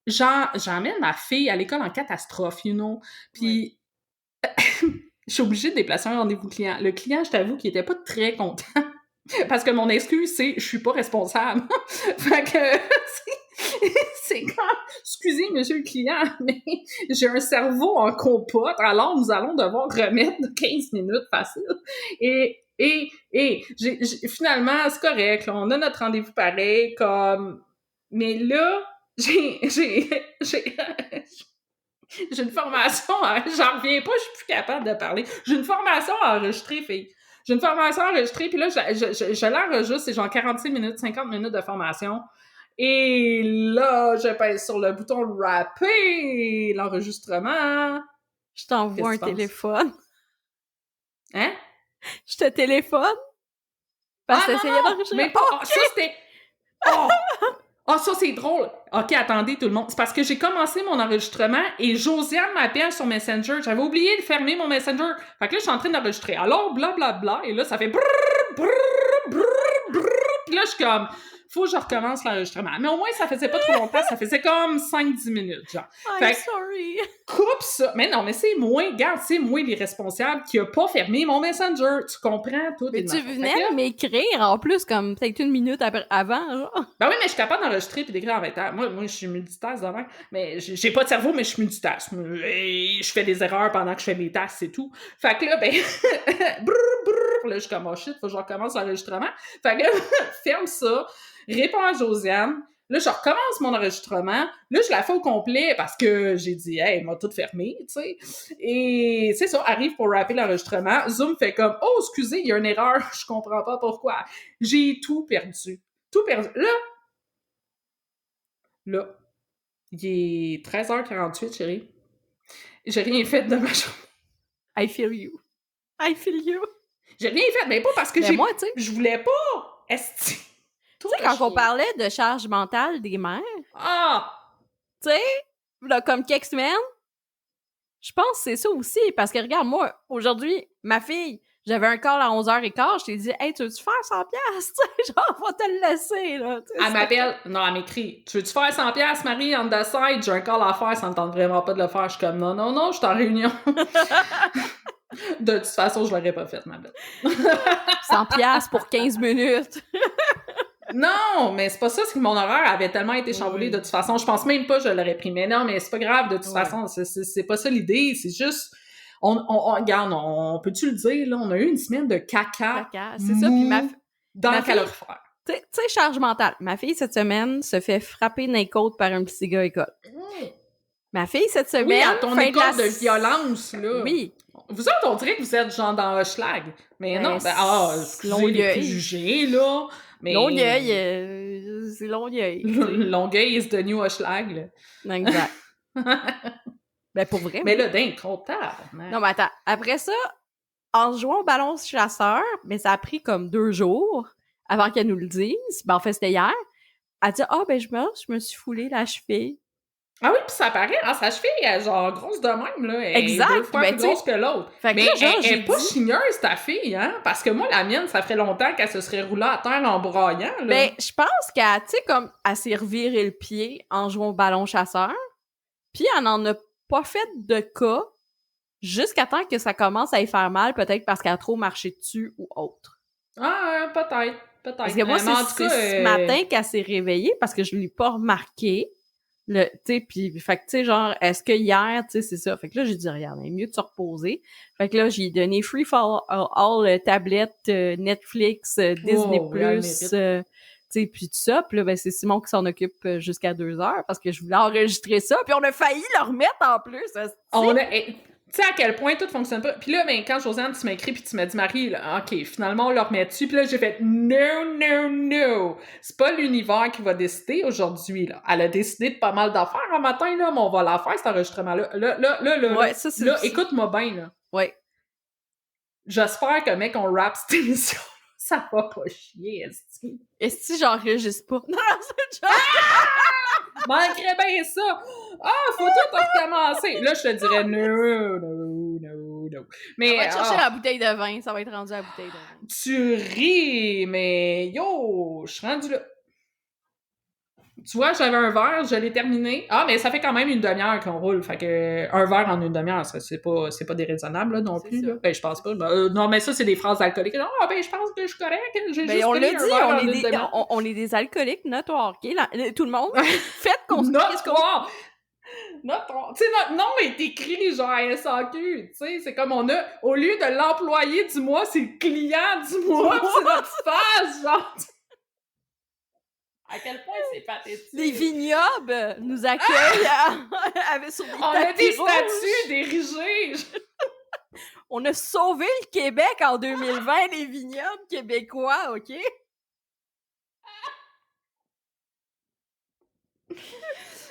j'emmène ma fille à l'école en catastrophe, you know. Puis, je suis obligée de déplacer un rendez-vous client. Le client, je t'avoue qu'il était pas très content. Parce que mon excuse, c'est « je suis pas responsable ». Fait que c'est comme « excusez, monsieur le client, mais j'ai un cerveau en compote, alors nous allons devoir remettre 15 minutes facile. » Finalement, c'est correct, là, on a notre rendez-vous pareil, comme... Mais là, j'ai une formation, j'en reviens pas, je suis plus capable de parler. J'ai une formation à enregistrer, fille. J'ai une formation à enregistrer, puis là, je l'enregistre, c'est genre 46 minutes, 50 minutes de formation. Et là, je pèse sur le bouton « rapper » l'enregistrement. Je t'envoie un téléphone. Hein? Je te téléphone. Parce que t'essayais d'enregistrer. Mais pas, ça, c'était... ça, c'est drôle. OK, attendez, tout le monde. C'est parce que j'ai commencé mon enregistrement et Josiane m'appelle sur Messenger. J'avais oublié de fermer mon Messenger. Fait que là, je suis en train d'enregistrer. Alors, blablabla. Et là, ça fait brrr, brrr, brrr, brrr. Puis là, je suis comme... Faut que je recommence l'enregistrement. Mais au moins, ça faisait pas trop longtemps. Ça faisait comme 5-10 minutes, genre. I'm sorry. Coupe ça. Mais non, mais c'est moi, regarde, c'est moi l'irresponsable qui a pas fermé mon Messenger. Tu comprends tout? Mais tu venais de m'écrire, en plus, comme peut-être une minute avant, genre. Ben oui, mais je suis capable d'enregistrer puis d'écrire en même temps. Moi, je suis multitask demain. Mais j'ai pas de cerveau, mais je suis multitask. Et je fais des erreurs pendant que je fais mes tasks, c'est tout. Fait que là, ben... brrr, brrr, là, je suis comme, oh shit, faut que je recommence l'enregistrement. Fait que là, ferme ça. Réponds à Josiane. Là, je recommence mon enregistrement. Là, je la fais au complet parce que j'ai dit, hey, elle m'a tout fermé, tu sais. Et c'est ça, arrive pour rapper l'enregistrement. Zoom fait comme, oh, excusez, il y a une erreur. Je comprends pas pourquoi. J'ai tout perdu. Tout perdu. Là, il est 13h48, chérie. J'ai rien fait de ma journée. I feel you. J'ai rien fait, mais pas parce que moi, tu sais. Je voulais pas. Esti. Tu sais, quand on parlait de charge mentale des mères, tu sais, là, comme quelques semaines, je pense que c'est ça aussi, parce que regarde, moi, aujourd'hui, ma fille, j'avais un call à 11h15, je t'ai dit « Hey, tu veux-tu faire 100$? » Tu sais, genre, va te le laisser, là. Elle m'appelle, non, elle m'écrit « Tu veux-tu faire 100$, Marie, on the side? J'ai un call à faire, ça me tente vraiment pas de le faire. » Je suis comme « Non, je suis en réunion. » De toute façon, je l'aurais pas fait, ma belle. 100$ pour 15 minutes. Non, mais c'est pas ça, c'est que mon horaire avait tellement été chamboulé de toute façon. Je pense même pas que je l'aurais pris. Mais non, mais c'est pas grave, de toute façon. C'est pas ça l'idée. C'est juste... Regarde, on peut-tu le dire, là? On a eu une semaine de caca. C'est ça, puis dans le calorifère. Tu sais, charge mentale. Ma fille, cette semaine, se fait frapper dans les côtes par un petit gars à l'école. Ma fille, cette semaine... Oui, à ton école de violence, là. Oui. Vous autres, on dirait que vous êtes genre dans Hochelag. Mais non, excusez les préjugés, là. Mais... Longueuil, c'est Longueuil. Longueuil is the new Hochelag, là. Exact. Ben, pour vrai. Mais là, d'un trop tard. Non, mais attends. Après ça, en jouant au ballon chasseur, mais ça a pris comme 2 jours avant qu'elle nous le dise. Ben, en fait, c'était hier. Elle dit « Ah, ben, je me suis foulé la cheville. » Ah oui, puis ça paraît, sa cheville, elle est genre grosse de même, là. Elle exact, est 2 fois plus grosse que l'autre. Mais là, elle est pas chigneuse, ta fille, hein? Parce que moi, la mienne, ça ferait longtemps qu'elle se serait roulée à terre en broyant, là. Ben, je pense qu'elle, tu sais, comme, elle s'est reviré le pied en jouant au ballon chasseur. Puis elle n'en a pas fait de cas jusqu'à temps que ça commence à y faire mal, peut-être parce qu'elle a trop marché dessus ou autre. Ah, peut-être. Parce que moi, c'est ce matin qu'elle s'est réveillée parce que je l'ai pas remarqué. Tu sais, puis fait que, tu sais, genre, est-ce que hier, tu sais, c'est ça. Fait que là, j'ai dit, regarde, il est mieux de se reposer. Fait que là, j'ai donné Free for All, tablette, Netflix, Disney+, tu sais, puis tout ça. Puis là, ben, c'est Simon qui s'en occupe jusqu'à 2h parce que je voulais enregistrer ça. Puis on a failli le remettre en plus. Tu sais à quel point tout fonctionne pas. Puis là, ben, quand Josiane, tu m'as écrit puis tu m'as dit, Marie, là, OK, finalement, on le remet dessus. Puis là, j'ai fait, no. C'est pas l'univers qui va décider aujourd'hui, là. Elle a décidé de pas mal d'affaires un matin, là, mais on va la faire, cet enregistrement-là. Là, ouais, ça, c'est là, écoute-moi bien, là. Ouais. J'espère que, mec, on rappe cette émission. Ça va pas chier, esti. Est-ce que j'enregistre pas? Non, c'est déjà... Manquerait bien ça! Ah, faut tout recommencer! Là, je te dirais no. no. On Mais, va te chercher la bouteille de vin, ça va être rendu à la bouteille de vin. tu ris, mais yo, je suis rendue là. Tu vois, j'avais un verre, je l'ai terminé. Ah, mais ça fait quand même une demi-heure qu'on roule. Fait que un verre en une demi-heure, c'est pas déraisonnable là, non C'est plus. ça. Là. Ben, je pense pas. Non, mais ça, c'est des phrases alcooliques. Genre, ah, ben, je pense que je suis correct. J'ai Ben, juste on pris l'a un dit, verre on en est, une des, demi-heure. on est des alcooliques notoires, OK? Tout le monde, faites qu'on se dise qu'on... Notoire! Notoire! Tu sais, notre nom est écrit genre à SAQ. Tu sais, c'est comme on a, au lieu de l'employé du mois, c'est le client du mois, pis c'est notre face, genre. À quel point c'est pathétique. Les vignobles nous accueillent avec sur des On a tapis des rouges. statues d'érigés. On a sauvé le Québec en 2020, les vignobles québécois, OK?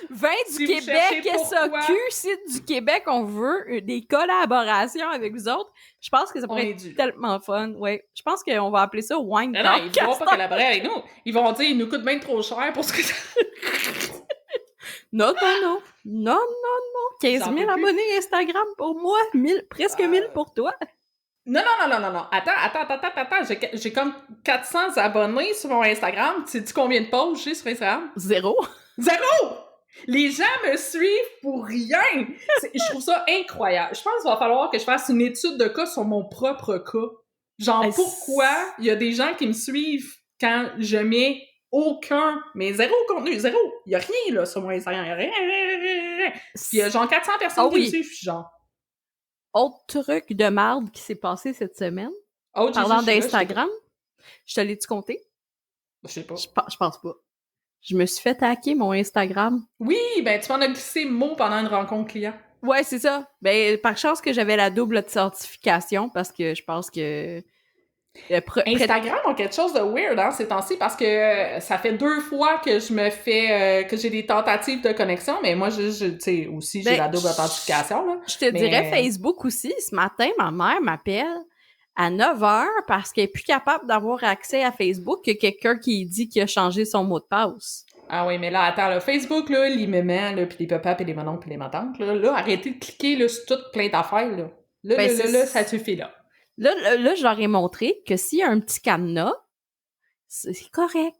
Vin du Si vous Québec, cherchez pourquoi, SAQ, site du Québec, on veut des collaborations avec vous autres. Je pense que ça on pourrait est être dû. tellement fun. Ouais, je pense qu'on va appeler ça Wine Non, ils Talk. vont pas collaborer avec nous. Ils vont dire, il nous coûte bien trop cher pour ce que ça... Non, non, non. Non, non, non. 15 J'en 000 peux plus. abonnés Instagram pour moi. Presque 1000 pour toi. Non. Attends. J'ai comme 400 abonnés sur mon Instagram. Tu sais combien de posts j'ai sur Instagram? 0. 0! Les gens me suivent pour rien! Je trouve ça incroyable. Je pense qu'il va falloir que je fasse une étude de cas sur mon propre cas. Genre, pourquoi il y a des gens qui me suivent quand je mets aucun, mais zéro contenu, zéro. Il y a rien, là, sur mon Instagram. Il y a rien. Puis il y a genre 400 personnes qui me suivent, je suis genre... Autre truc de marde qui s'est passé cette semaine. Oh, Parlant Jésus, d'Instagram, je te l'ai-tu compté? Je sais pas. Je pense pas. Je me suis fait hacker mon Instagram. Oui, ben tu m'en as glissé mot pendant une rencontre client. Ouais, c'est ça. Ben, par chance que j'avais la double certification parce que je pense que... Instagram a quelque chose de weird, hein, ces temps-ci, parce que ça fait 2 fois que je me fais... que j'ai des tentatives de connexion, mais moi, tu sais, aussi, j'ai la double authentification, là. Je te dirais Facebook aussi. Ce matin, ma mère m'appelle à 9h parce qu'elle est plus capable d'avoir accès à Facebook que quelqu'un qui dit qu'il a changé son mot de passe. Ah oui, mais là, attends, là, Facebook, là, les mémans, là, pis les papas, pis les mononcles, pis les matantes, là, arrêtez de cliquer, là, sur toutes plein d'affaires, là. Là, ça suffit, là. Là, je leur ai montré que s'il y a un petit cadenas, c'est correct.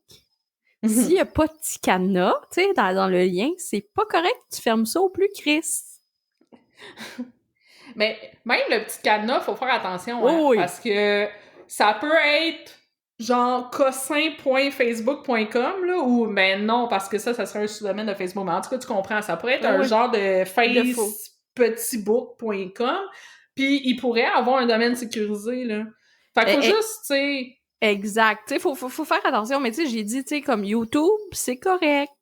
S'il y a pas de petit cadenas, tu sais, dans le lien, c'est pas correct. Tu fermes ça au plus Chris. Mais même le petit cadenas, faut faire attention, hein, Oui. parce que ça peut être genre cossin.facebook.com, là, ou ben non, parce que ça serait un sous-domaine de Facebook. Mais en tout cas, tu comprends, ça pourrait être un genre de facepetitbook.com, puis il pourrait avoir un domaine sécurisé, là. Fait qu'il faut juste, tu sais... Exact. Tu sais, faut faire attention, mais tu sais, j'ai dit, tu sais, comme YouTube, c'est correct.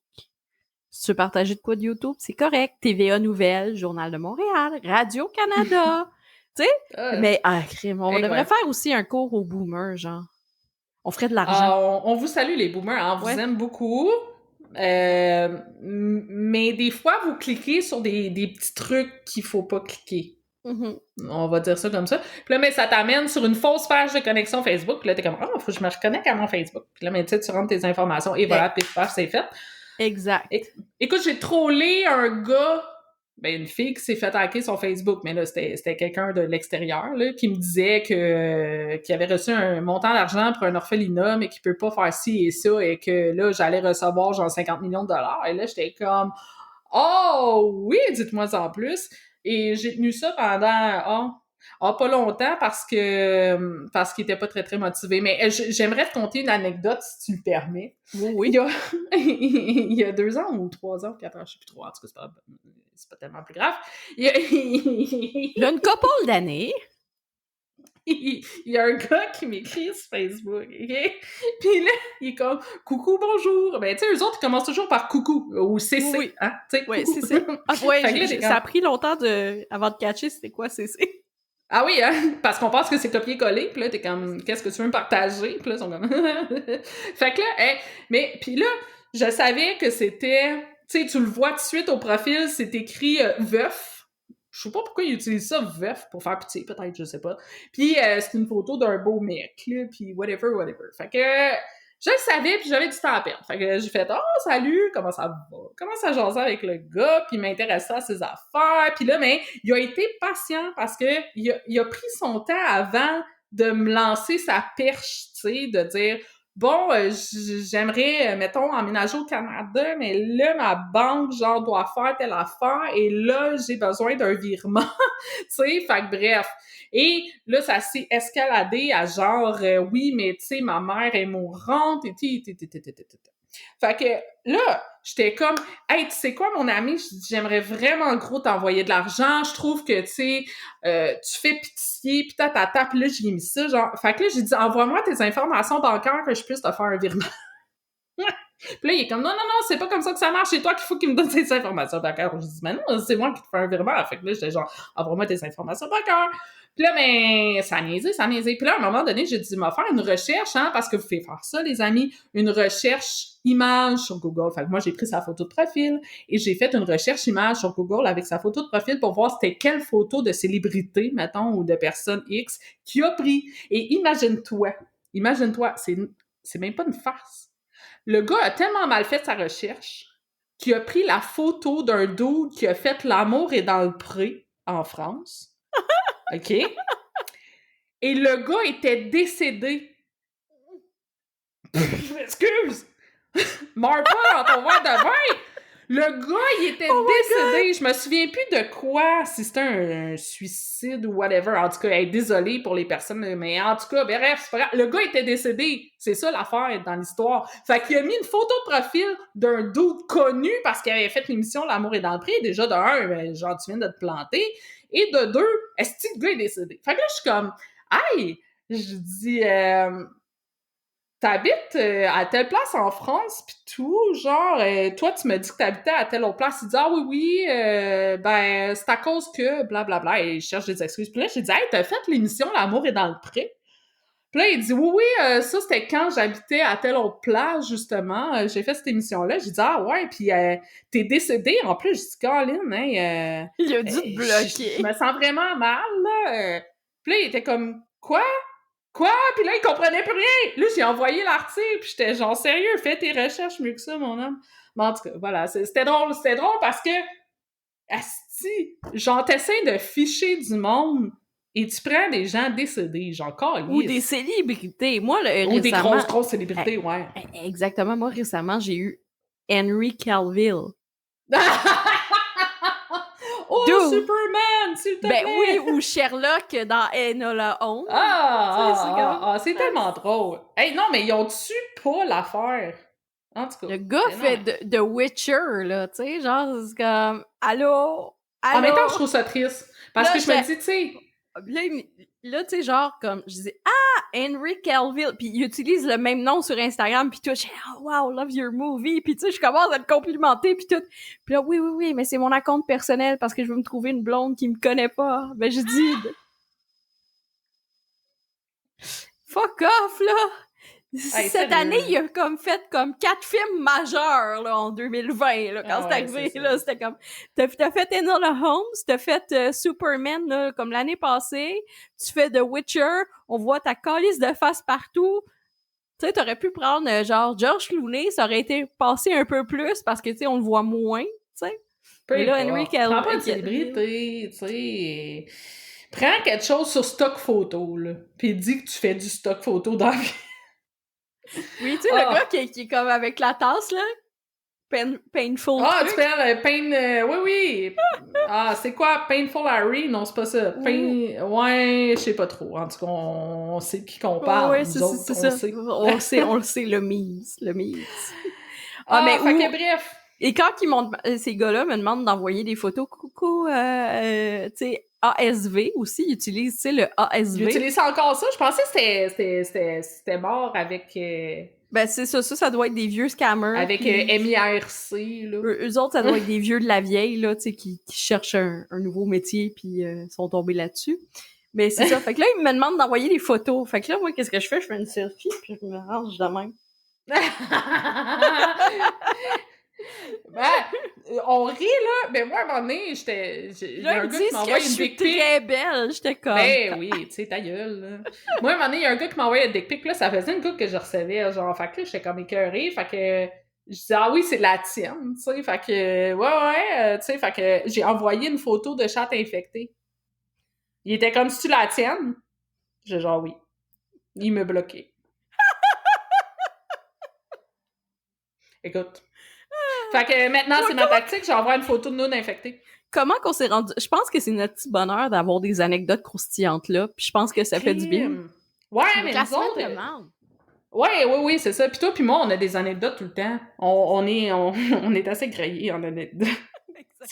Si tu veux partager de quoi de YouTube, c'est correct. TVA Nouvelles, Journal de Montréal, Radio-Canada. Tu sais? Mais, crime, on devrait faire aussi un cours aux boomers, genre. On ferait de l'argent. On vous salue, les boomers. On vous aime beaucoup. Mais des fois, vous cliquez sur des petits trucs qu'il faut pas cliquer. Mm-hmm. On va dire ça comme ça. Puis là, mais ça t'amène sur une fausse page de connexion Facebook. Puis là, t'es comme, faut que je me reconnecte à mon Facebook. Puis là, mais tu sais, tu rentres tes informations et voilà, pif paf, c'est fait. Exact. Écoute, j'ai trollé un gars, ben une fille qui s'est fait hacker son Facebook, mais là, c'était quelqu'un de l'extérieur, là, qui me disait qu'il avait reçu un montant d'argent pour un orphelinat, mais qu'il peut pas faire ci et ça, et que là, j'allais recevoir genre 50 millions de dollars. Et là, j'étais comme, oh oui, dites-moi en plus. Et j'ai tenu ça pendant pas longtemps parce qu'il était pas très très motivé. Mais j'aimerais te conter une anecdote si tu le permets. Oui. Il y a 2 ans ou 3 ans, 4 ans, je sais plus trop. En tout cas, c'est pas tellement plus grave. Il y a une couple d'années. Il y a un gars qui m'écrit sur Facebook, OK? Puis là, il est comme « Coucou, bonjour! » Ben, tu sais, eux autres, ils commencent toujours par « Coucou » ou « CC oui. » hein? Oui, CC. Ça a pris longtemps avant de catcher c'était quoi CC. Ah oui, hein? Parce qu'on pense que c'est copier-coller, puis là, t'es comme « Qu'est-ce que tu veux me partager? » Puis là, ils sont comme « Fait que là, mais, puis là, je savais que c'était... Tu sais, tu le vois tout de suite au profil, c'est écrit veuf. Je sais pas pourquoi ils utilisent ça, veuf, pour faire pitié, peut-être, je sais pas. Puis c'est une photo d'un beau mec, là, puis whatever. Fait que Je le savais, puis j'avais du temps à perdre. Fait que j'ai fait « Oh, salut, comment ça va? » Commence à jaser avec le gars, puis il m'intéressait à ses affaires. Puis là, mais il a été patient parce que il a pris son temps avant de me lancer sa perche, tu sais, de dire « Bon, j'aimerais, mettons, emménager au Canada, mais là, ma banque, genre, doit faire telle affaire, et là, j'ai besoin d'un virement. » Tu sais, fait que bref. Et là, ça s'est escaladé à genre, oui, mais tu sais, ma mère est mourante, et Fait que là, j'étais comme, hey, tu sais quoi, mon ami, j'aimerais vraiment gros t'envoyer de l'argent, je trouve que, tu sais, tu fais pitié, pis tatata, pis là, j'ai mis ça, genre, fait que là, j'ai dit, envoie-moi tes informations bancaires que je puisse te faire un virement. Puis là, il est comme, non, c'est pas comme ça que ça marche, c'est toi qu'il faut qu'il me donne tes informations bancaires. Je dis, mais non, c'est moi qui te fais un virement. Fait que là, j'étais genre, envoie-moi tes informations bancaires. Puis là, mais ça a niaisé. Puis là, à un moment donné, j'ai dit, m'a faire une recherche, hein, parce que vous faites faire ça, les amis, une recherche image sur Google. Fait que moi, j'ai pris sa photo de profil et j'ai fait une recherche image sur Google avec sa photo de profil pour voir c'était quelle photo de célébrité, mettons, ou de personne X qui a pris. Et imagine-toi, c'est même pas une farce. Le gars a tellement mal fait sa recherche qu'il a pris la photo d'un dude qui a fait L'amour est dans le pré en France. OK? Et le gars était décédé. Excuse! Meurs pas dans ton verre de vin! Le gars, il était décédé. Je me souviens plus de quoi, si c'était un suicide ou whatever. En tout cas, hey, désolé pour les personnes, mais en tout cas, bref, c'est pas grave. Le gars était décédé. C'est ça l'affaire dans l'histoire. Fait qu'il a mis une photo de profil d'un dude connu parce qu'il avait fait l'émission L'amour est dans le pré. Déjà, de un, ben, genre, tu viens de te planter. Et de deux, est-ce que le gars est décédé? Fait que là, je suis comme, hey, je dis, t'habites à telle place en France pis tout, genre, toi, tu me dis que t'habitais à telle autre place. Il dit, ah oui, ben, c'est à cause que, blablabla, et il cherche des excuses. Puis là, j'ai dit, hey, t'as fait l'émission L'amour est dans le pré? Puis là, il dit, oui, ça, c'était quand j'habitais à telle autre place, justement. J'ai fait cette émission-là. J'ai dit, ah ouais, puis t'es décédé. En plus, j'ai dit, Colin, hein, il a dû te bloquer. Je me sens vraiment mal, là. Puis là, il était comme, quoi? Quoi? Puis là, il comprenait plus rien. Là, j'ai envoyé l'article, puis j'étais genre, sérieux, fais tes recherches mieux que ça, mon homme. Mais en tout cas, voilà, c'était drôle parce que, asti, genre, t'essaies de ficher du monde et tu prends des gens décédés, genre, calisse. Ou des célébrités. Moi, Ou récemment... des grosses célébrités, ouais. Exactement. Moi, récemment, j'ai eu Henry Cavill. Oh, Dude. Superman, s'il te plaît! Ben oui, ou Sherlock dans Enola Holmes. C'est tellement drôle. Hey, non, mais ils ont-tu pas l'affaire? En tout cas. Le gars fait The Witcher, là, tu sais, genre, c'est comme, allô? En même temps, je trouve ça triste. Parce que je me dis, tu sais... Là, tu sais, genre, comme, je disais, Henry Cavill, puis il utilise le même nom sur Instagram, puis tout, je dis, oh, wow, love your movie, puis tu sais, je commence à le complimenter, puis tout. Puis là, oui, mais c'est mon compte personnel parce que je veux me trouver une blonde qui me connaît pas. Ben, je dis, fuck off, là! Hey, cette année, il a comme fait comme 4 films majeurs là, en 2020, là, quand c'est arrivé. Là, c'était comme t'as fait Enola Holmes, t'as fait Superman là, comme l'année passée, tu fais The Witcher, on voit ta calice de face partout. Tu sais, t'aurais pu prendre genre George Clooney, ça aurait été passé un peu plus parce que tu sais, on le voit moins, tu sais. Et là, Henry Cavill. Prends pas de célébrité, tu sais. Prends quelque chose sur stock photo, là. Puis dis que tu fais du stock photo dans la vie. Oui, tu sais, le gars qui est comme avec la tasse, là. Painful. Tu parles oui. C'est quoi? Painful Harry? Non, c'est pas ça. Ouais, je sais pas trop. En tout cas, on sait de qui qu'on parle. Ouais, c'est ça. On le sait, le mise. Mais fait que bref. Et quand ces gars-là me demandent d'envoyer des photos, coucou, tu sais, ASV aussi, ils utilisent, tu sais, le ASV. Ils utilisent encore ça? Je pensais que c'était mort avec... Ben, c'est ça doit être des vieux scammers. Avec MIRC, là. Eux autres, ça doit être des vieux de la vieille, là, tu sais, qui cherchent un nouveau métier, puis sont tombés là-dessus. Mais c'est ça. Fait que là, ils me demandent d'envoyer des photos. Fait que là, moi, qu'est-ce que je fais? Je fais une selfie, puis je me range de même. on rit, là, mais moi, à un moment donné, il y a Là, un ils gars qui disent m'envoie que je une suis dick pic. très belle. J'étais comme... Ben oui, tu sais, ta gueule, là. Moi, à un moment donné, il y a un gars qui m'envoyait une dick pic, là, ça faisait une couple que je recevais, genre, fait que là, j'étais comme écœurée, fait que je disais, ah oui, c'est la tienne, tu sais, fait que, ouais, tu sais, fait que j'ai envoyé une photo de chatte infectée. Il était comme, si tu la tienne? J'ai genre, oui. Il me bloquait. Écoute. Fait que maintenant, c'est ma tactique, j'envoie une photo de nous infectée. Comment qu'on s'est rendu... Je pense que c'est notre petit bonheur d'avoir des anecdotes croustillantes là, puis je pense que ça fait du bien. Ouais, Avec mais la nous semaine autres... de marde. Ouais, oui, c'est ça. Puis toi puis moi, on a des anecdotes tout le temps. On est assez grillés en anecdotes.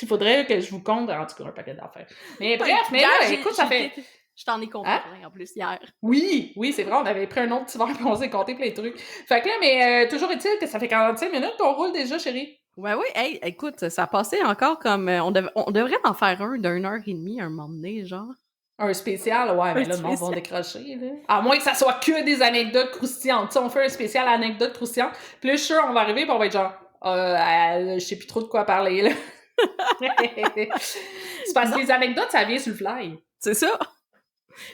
Il faudrait que je vous compte, en tout cas, un paquet d'affaires. Mais bref, mais Hier, là, écoute, ça fait... Je t'en ai compté Hein? plein en plus hier. Oui, c'est vrai, on avait pris un autre petit verre et on s'est compté plein de trucs. Fait que là, mais toujours est-il que ça fait 45 minutes qu'on roule déjà, chérie. Ouais, oui, hey, écoute, ça passait encore comme... on devrait en faire un d'1 heure et demie un moment donné, genre. Un spécial, ouais, mais là, le monde va décrocher, là. À moins que ça soit que des anecdotes croustillantes. Tu sais, on fait un spécial anecdote croustillante, puis là, je suis sûr, on va arriver, puis on va être genre, je sais plus trop de quoi parler, là. C'est parce que les anecdotes, ça vient sur le fly. C'est ça.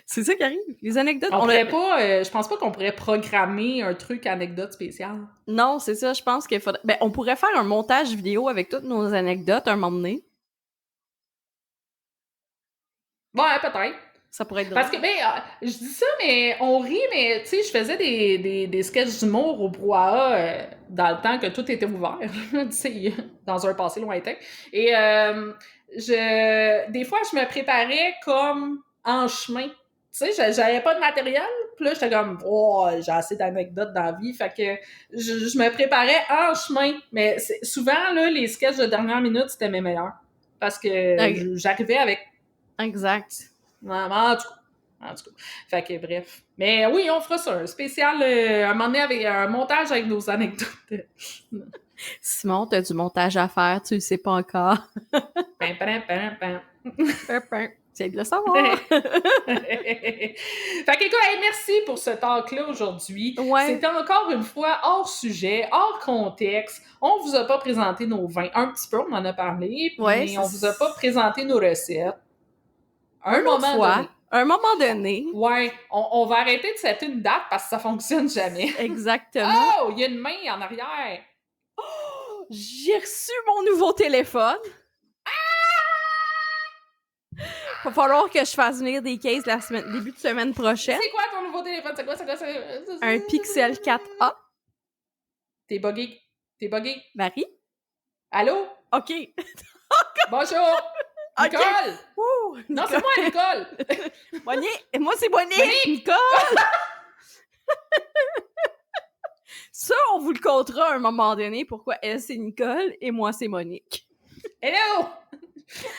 C'est ça qui arrive. Les anecdotes... On pourrait pas... je pense pas qu'on pourrait programmer un truc anecdote spécial. Non, c'est ça, je pense qu'il faudrait... Ben, on pourrait faire un montage vidéo avec toutes nos anecdotes un moment donné. Ouais, peut-être. Ça pourrait être drôle. Parce que, ben, je dis ça, mais on rit, mais, tu sais, je faisais des sketchs d'humour au brouhaha dans le temps que tout était ouvert, tu sais, dans un passé lointain. Et des fois, je me préparais comme en chemin. Tu sais, j'avais pas de matériel, puis là, j'étais comme, oh, j'ai assez d'anecdotes dans la vie, fait que je me préparais en chemin. Mais souvent, là, les sketchs de dernière minute, c'était mes meilleurs. Parce que j'arrivais avec... Exact. En tout cas. Fait que bref. Mais oui, on fera ça. Un spécial, un moment donné, avec un montage avec nos anecdotes. Simon, t'as du montage à faire, tu le sais pas encore. Pam. C'est de le savoir. Fait que écoute, hey, merci pour ce talk-là aujourd'hui. Ouais. C'était encore une fois hors sujet, hors contexte. On vous a pas présenté nos vins. Un petit peu, on en a parlé, mais on vous a pas présenté nos recettes. Un moment donné. Ouais, on va arrêter de setter une date parce que ça fonctionne jamais. Exactement. Oh, il y a une main en arrière. Oh, j'ai reçu mon nouveau téléphone. Va falloir que je fasse venir des cases début de semaine prochaine. C'est quoi ton nouveau téléphone? C'est quoi? Un Pixel 4a. T'es buggé. Marie? Allô? OK. Bonjour! Nicole! Okay. Non, c'est moi, Nicole! Moi, c'est Monique! Nicole! Ça, on vous le comptera à un moment donné, pourquoi elle, c'est Nicole et moi, c'est Monique. Hello!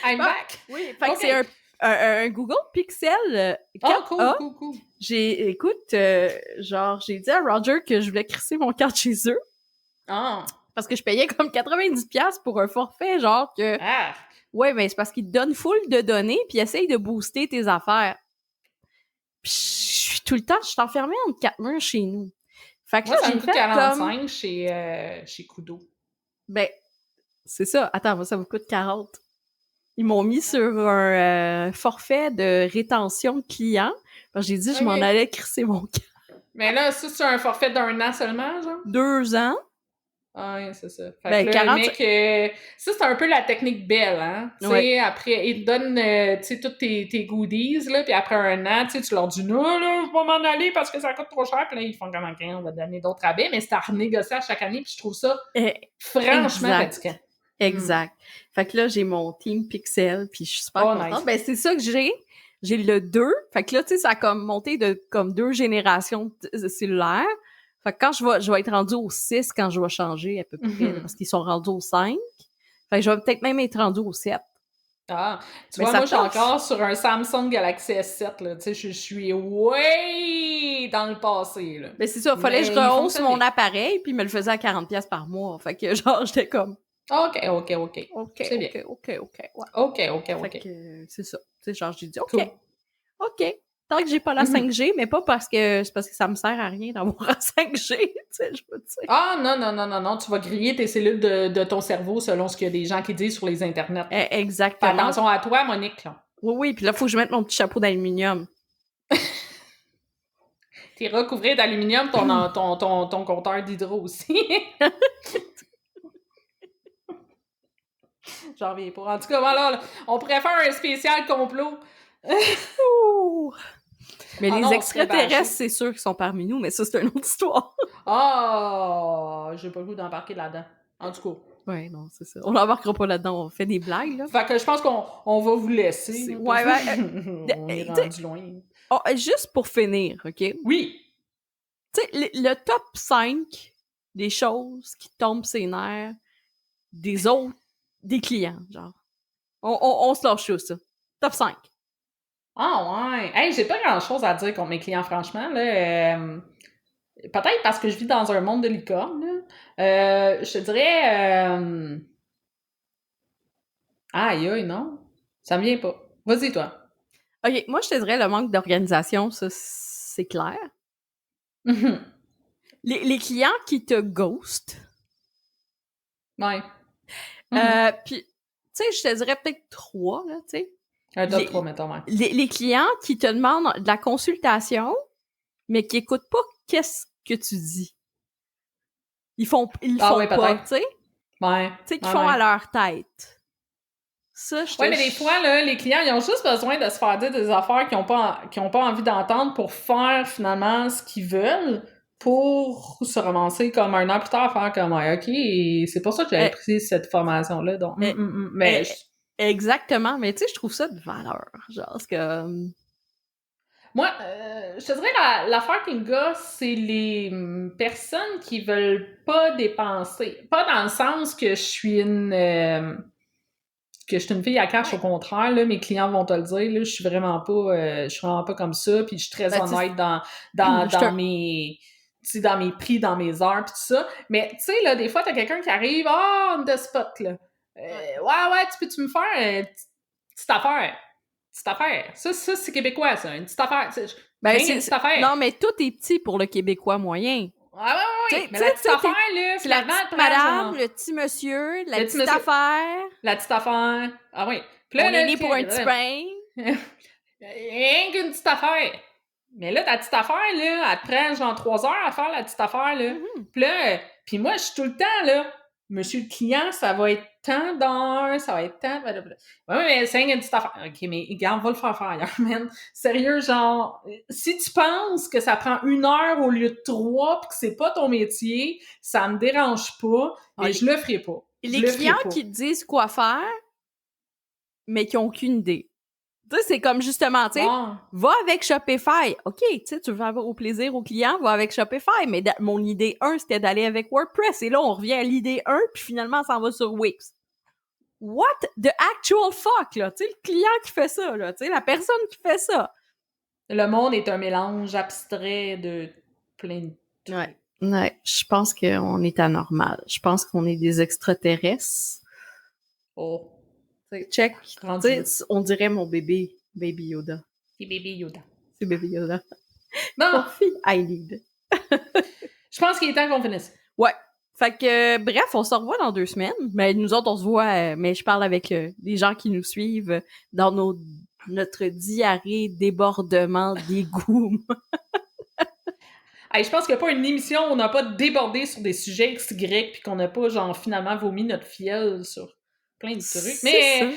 I'm back! Oui, fait que c'est un Google Pixel 4a. Cool. Écoute, j'ai dit à Roger que je voulais crisser mon carte chez eux. Ah! Parce que je payais comme 90$ pour un forfait, genre que... Ah! Ouais, mais c'est parce qu'ils te donnent full de données puis ils essayent de booster tes affaires. Puis tout le temps, je suis enfermée entre 4 murs chez nous. Fait que moi, là, ça j'ai me coûte fait 45 comme... chez Kudo. Ben, c'est ça. Attends, moi, ça me coûte 40. Ils m'ont mis sur un forfait de rétention de clients. J'ai dit, je m'en allais crisser mon camp. Mais là, ça, c'est un forfait d'1 an seulement, genre? 2 ans. Ah, oui, c'est ça. Fait Ben, que là, 40... le mec, ça, c'est un peu la technique belle, hein? Tu sais, après, ils te donnent, tu sais, tous tes goodies, là, puis après 1 an, tu leur dis, non, là, je vais m'en aller parce que ça coûte trop cher, puis là, ils font comme, OK, on va te donner d'autres rabais, mais c'est à renégocier à chaque année, puis je trouve ça franchement fatigant. Exact. Fait que là, j'ai mon Team Pixel, puis je suis super contente. Nice. Ben, c'est ça que j'ai. J'ai le 2. Fait que là, tu sais, ça a comme monté de comme 2 générations de cellulaires. Fait que quand je vais être rendue au 6 quand je vais changer à peu près, parce qu'ils sont rendus au 5. Fait que je vais peut-être même être rendue au 7. Ah, tu vois, moi, je suis encore sur un Samsung Galaxy S7, là. Tu sais, je suis way dans le passé, là. Ben, c'est ça. Fallait que je rehausse mon appareil, puis il me le faisait à 40$ par mois. Fait que, genre, j'étais comme... OK. C'est bien. OK. Fait que, c'est ça. Tu sais, genre, j'ai dit, OK. Cool. OK. Tant que j'ai pas la 5G, mais pas parce que c'est parce que ça me sert à rien d'avoir la 5G, tu sais, je veux dire. Ah, non, tu vas griller tes cellules de ton cerveau selon ce qu'il y a des gens qui disent sur les internets. Fais Exactement. attention à toi, Monique, là. Oui, puis là, faut que je mette mon petit chapeau d'aluminium. T'es recouvrir d'aluminium ton compteur d'hydro aussi. J'en reviens pas. En tout cas, voilà, on pourrait faire un spécial complot. Ouh. Mais les non, extraterrestres, c'est sûr qu'ils sont parmi nous, mais ça, c'est une autre histoire. J'ai pas le goût d'embarquer là-dedans. En tout cas. Ouais, non, c'est ça. On n'embarquera pas là-dedans, on fait des blagues, là. Fait que je pense qu'on va vous laisser. Ouais. On est rendu loin. Oh, juste pour finir, OK? Oui! Tu sais, le top 5 des choses qui tombent ses nerfs des clients, genre. On se lâche ça. Top 5. Ah ouais! Hey, j'ai pas grand-chose à dire contre mes clients, franchement, là. Peut-être parce que je vis dans un monde de licorne, là. Je te dirais... Aïe, non? Ça me vient pas. Vas-y, toi. OK, moi, je te dirais le manque d'organisation, ça, c'est clair. Les clients qui te ghostent. Ouais. Puis, tu sais, je te dirais peut-être 3, là, tu sais. Un top 3, mettons, ouais. Les clients qui te demandent de la consultation, mais qui écoutent pas qu'est-ce que tu dis. Ils font pas, tu sais. Ouais. Tu sais, qu'ils font à leur tête. Ça, mais des fois, là, les clients, ils ont juste besoin de se faire dire des affaires qu'ils ont pas envie d'entendre pour faire, finalement, ce qu'ils veulent, pour se ramasser comme un an plus tard, faire comme, OK, c'est pour ça que j'avais pris cette formation-là, donc, mais... Exactement, mais tu sais, je trouve ça de valeur, genre, c'est que... Moi, je te dirais, l'affaire qui me gosse, c'est les personnes qui veulent pas dépenser. Pas dans le sens que je suis une fille à cash, au contraire, là, mes clients vont te le dire, là, je suis vraiment pas comme ça, puis je suis très honnête dans mes prix, dans mes heures, puis tout ça. Mais, tu sais, là, des fois, t'as quelqu'un qui arrive, on the spot, là. Ouais, tu me faire une petite affaire? Petite affaire. Ça, c'est québécois, ça. Une petite affaire. Ben, une petite affaire. Non, mais tout est petit pour le Québécois moyen. Ouais. Mais la petite affaire, là, c'est la petite madame, le petit monsieur, la petite affaire. La petite affaire. Ah oui. On est né pour un petit pain. Rien qu'une petite affaire. Mais là, ta petite affaire, là, elle te prend genre 3 heures à faire la petite affaire, là. Puis là, puis moi, je suis tout le temps, là, monsieur le client, ça va être tant d'heures, ça va être tant... Ouais, mais c'est une petite affaire. OK, mais regarde, on va le faire ailleurs, man. Sérieux, genre, si tu penses que ça prend 1 heure au lieu de 3 pis que c'est pas ton métier, ça me dérange pas, mais je le ferai pas. Les clients qui te disent quoi faire, mais qui ont aucune idée. Tu sais, c'est comme justement, tu sais, va avec Shopify. OK, tu sais, tu veux faire au plaisir au client, va avec Shopify. Mais mon idée 1, c'était d'aller avec WordPress. Et là, on revient à l'idée 1, puis finalement, ça va sur Wix. What the actual fuck, là? Tu sais, le client qui fait ça, là. Tu sais, la personne qui fait ça. Le monde est un mélange abstrait de plein de trucs. Ouais, je pense qu'on est anormal. Je pense qu'on est des extraterrestres. Oh. Check. On dirait mon bébé, Baby Yoda. C'est Baby Yoda. C'est Baby Yoda. Non! I need. Je pense qu'il est temps qu'on finisse. Ouais. Fait que, bref, on se revoit dans 2 semaines. Mais nous autres, on se voit, mais je parle avec les gens qui nous suivent dans notre diarrhée, débordement, dégoût. Hey, je pense qu'il n'y a pas une émission où on n'a pas débordé sur des sujets XY puis qu'on n'a pas, genre, finalement vomi notre fiel sur plein de trucs. Mais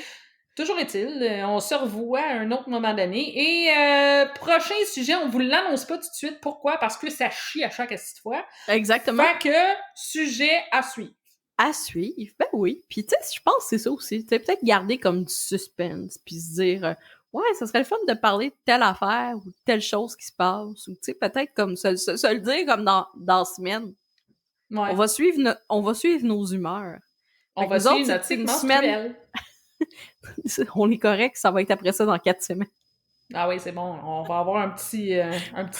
toujours est-il, on se revoit à un autre moment donné. Et prochain sujet, on vous l'annonce pas tout de suite. Pourquoi? Parce que ça chie à chaque fois. Exactement. Fait que, sujet à suivre. À suivre, ben oui. Puis tu sais, je pense que c'est ça aussi. Tu sais, peut-être garder comme du suspense, puis se dire... ouais, ça serait le fun de parler de telle affaire ou de telle chose qui se passe. Ou, tu sais, peut-être comme se le dire comme dans la semaine. Ouais. On va suivre nos humeurs. On va suivre notre cycle menstruel. On est correct, ça va être après ça dans 4 semaines. Ah oui, c'est bon. On va avoir un petit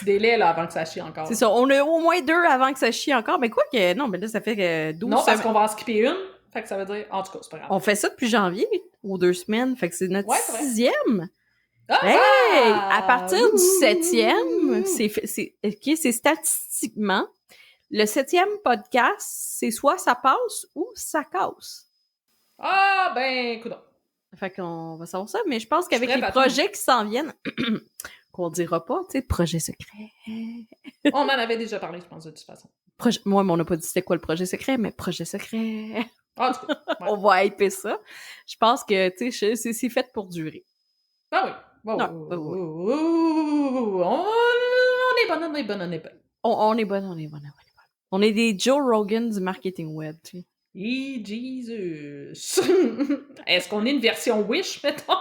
délai là, avant que ça chie encore. C'est ça. On a au moins 2 avant que ça chie encore. Mais quoi que... Non, mais là, ça fait 12 semaines. Non, parce qu'on va en skipper une. Fait que ça veut dire... En tout cas, c'est pas grave. On fait ça depuis janvier, aux 2 semaines. Fait que c'est notre 6e. Hey! À partir du Ouh! 7e, c'est statistiquement, le 7e podcast, c'est soit ça passe ou ça casse. Ah, ben, coudonc. Fait qu'on va savoir ça, mais je pense Je suis qu'avec les prête à tout. projets qui s'en viennent, qu'on dira pas, tu sais, projet secret. On en avait déjà parlé, je pense, de toute façon. Moi, mais on n'a pas dit c'était quoi le projet secret, mais projet secret. Ah, en tout cas, ouais. On va hyper ça. Je pense que, tu sais, c'est fait pour durer. Ah oui. Wow. Ouais. On est bonne, on est bonne, on est bonne. On est bonne, on est bonne, on est bonne. On est des Joe Rogan du marketing web, tu sais. Et Jesus! Est-ce qu'on est une version Wish, mettons?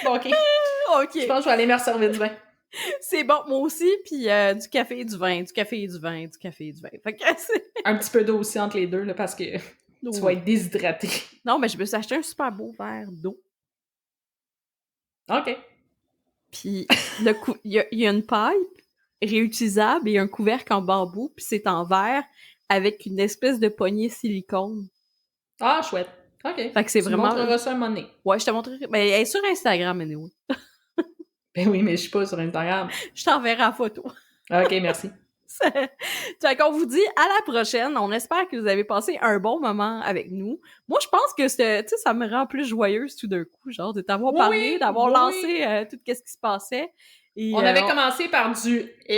Bon, OK. OK. Je pense que je vais aller me servir du vin. C'est bon, moi aussi, puis du café et du vin, du café et du vin, du café et du vin. Fait que c'est... Un petit peu d'eau aussi entre les deux, là, parce que tu vas être déshydraté. Non, mais je me suis acheté un super beau verre d'eau. OK. Puis il y a une pipe réutilisable et un couvercle en bambou, puis c'est en verre avec une espèce de poignée silicone. Ah, chouette. OK. Fait que c'est tu vraiment... me montreras ça un moment donné. Ouais, je te montrerai. Mais elle est sur Instagram, anyway. Ben oui, mais je suis pas sur Instagram. Je t'enverrai la photo. OK, merci. Fait qu'on vous dit à la prochaine. On espère que vous avez passé un bon moment avec nous. Moi, je pense que tu sais, ça me rend plus joyeuse tout d'un coup, genre de t'avoir parlé, d'avoir lancé tout ce qui se passait. Et, on avait commencé par du puis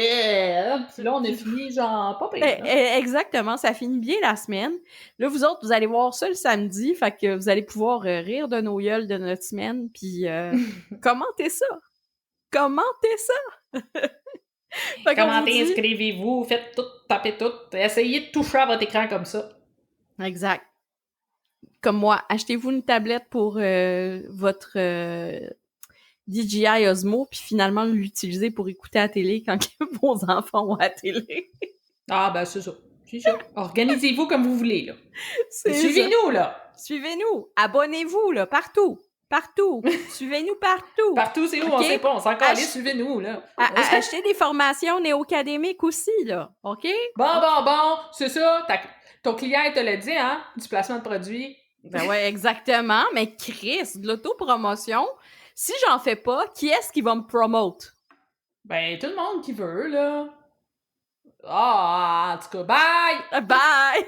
là, on a fini genre pas pire. Exactement, ça finit bien la semaine. Là, vous autres, vous allez voir ça le samedi, fait que vous allez pouvoir rire de nos gueules de notre semaine, puis commentez ça. Commentez ça! Commentez, inscrivez-vous, faites tout, tapez tout. Essayez de toucher à votre écran comme ça. Exact. Comme moi, achetez-vous une tablette pour votre DJI Osmo, puis finalement l'utiliser pour écouter la télé quand vos enfants ont la télé. Ah, ben c'est ça. C'est ça. Organisez-vous comme vous voulez, là. Suivez-nous, là. Suivez-nous. Abonnez-vous, là, partout. Partout. Suivez-nous partout. Partout, c'est où? Okay? On sait pas. On s'en calait, suivez-nous, là. Achetez des formations néo-académiques aussi, là. OK? Bon. C'est ça. Ton client, il te l'a dit, hein? Du placement de produit. Ben ouais, exactement. Mais Chris, de l'autopromotion, si j'en fais pas, qui est-ce qui va me promote? Ben, tout le monde qui veut, là. Ah, en tout cas, bye! Bye!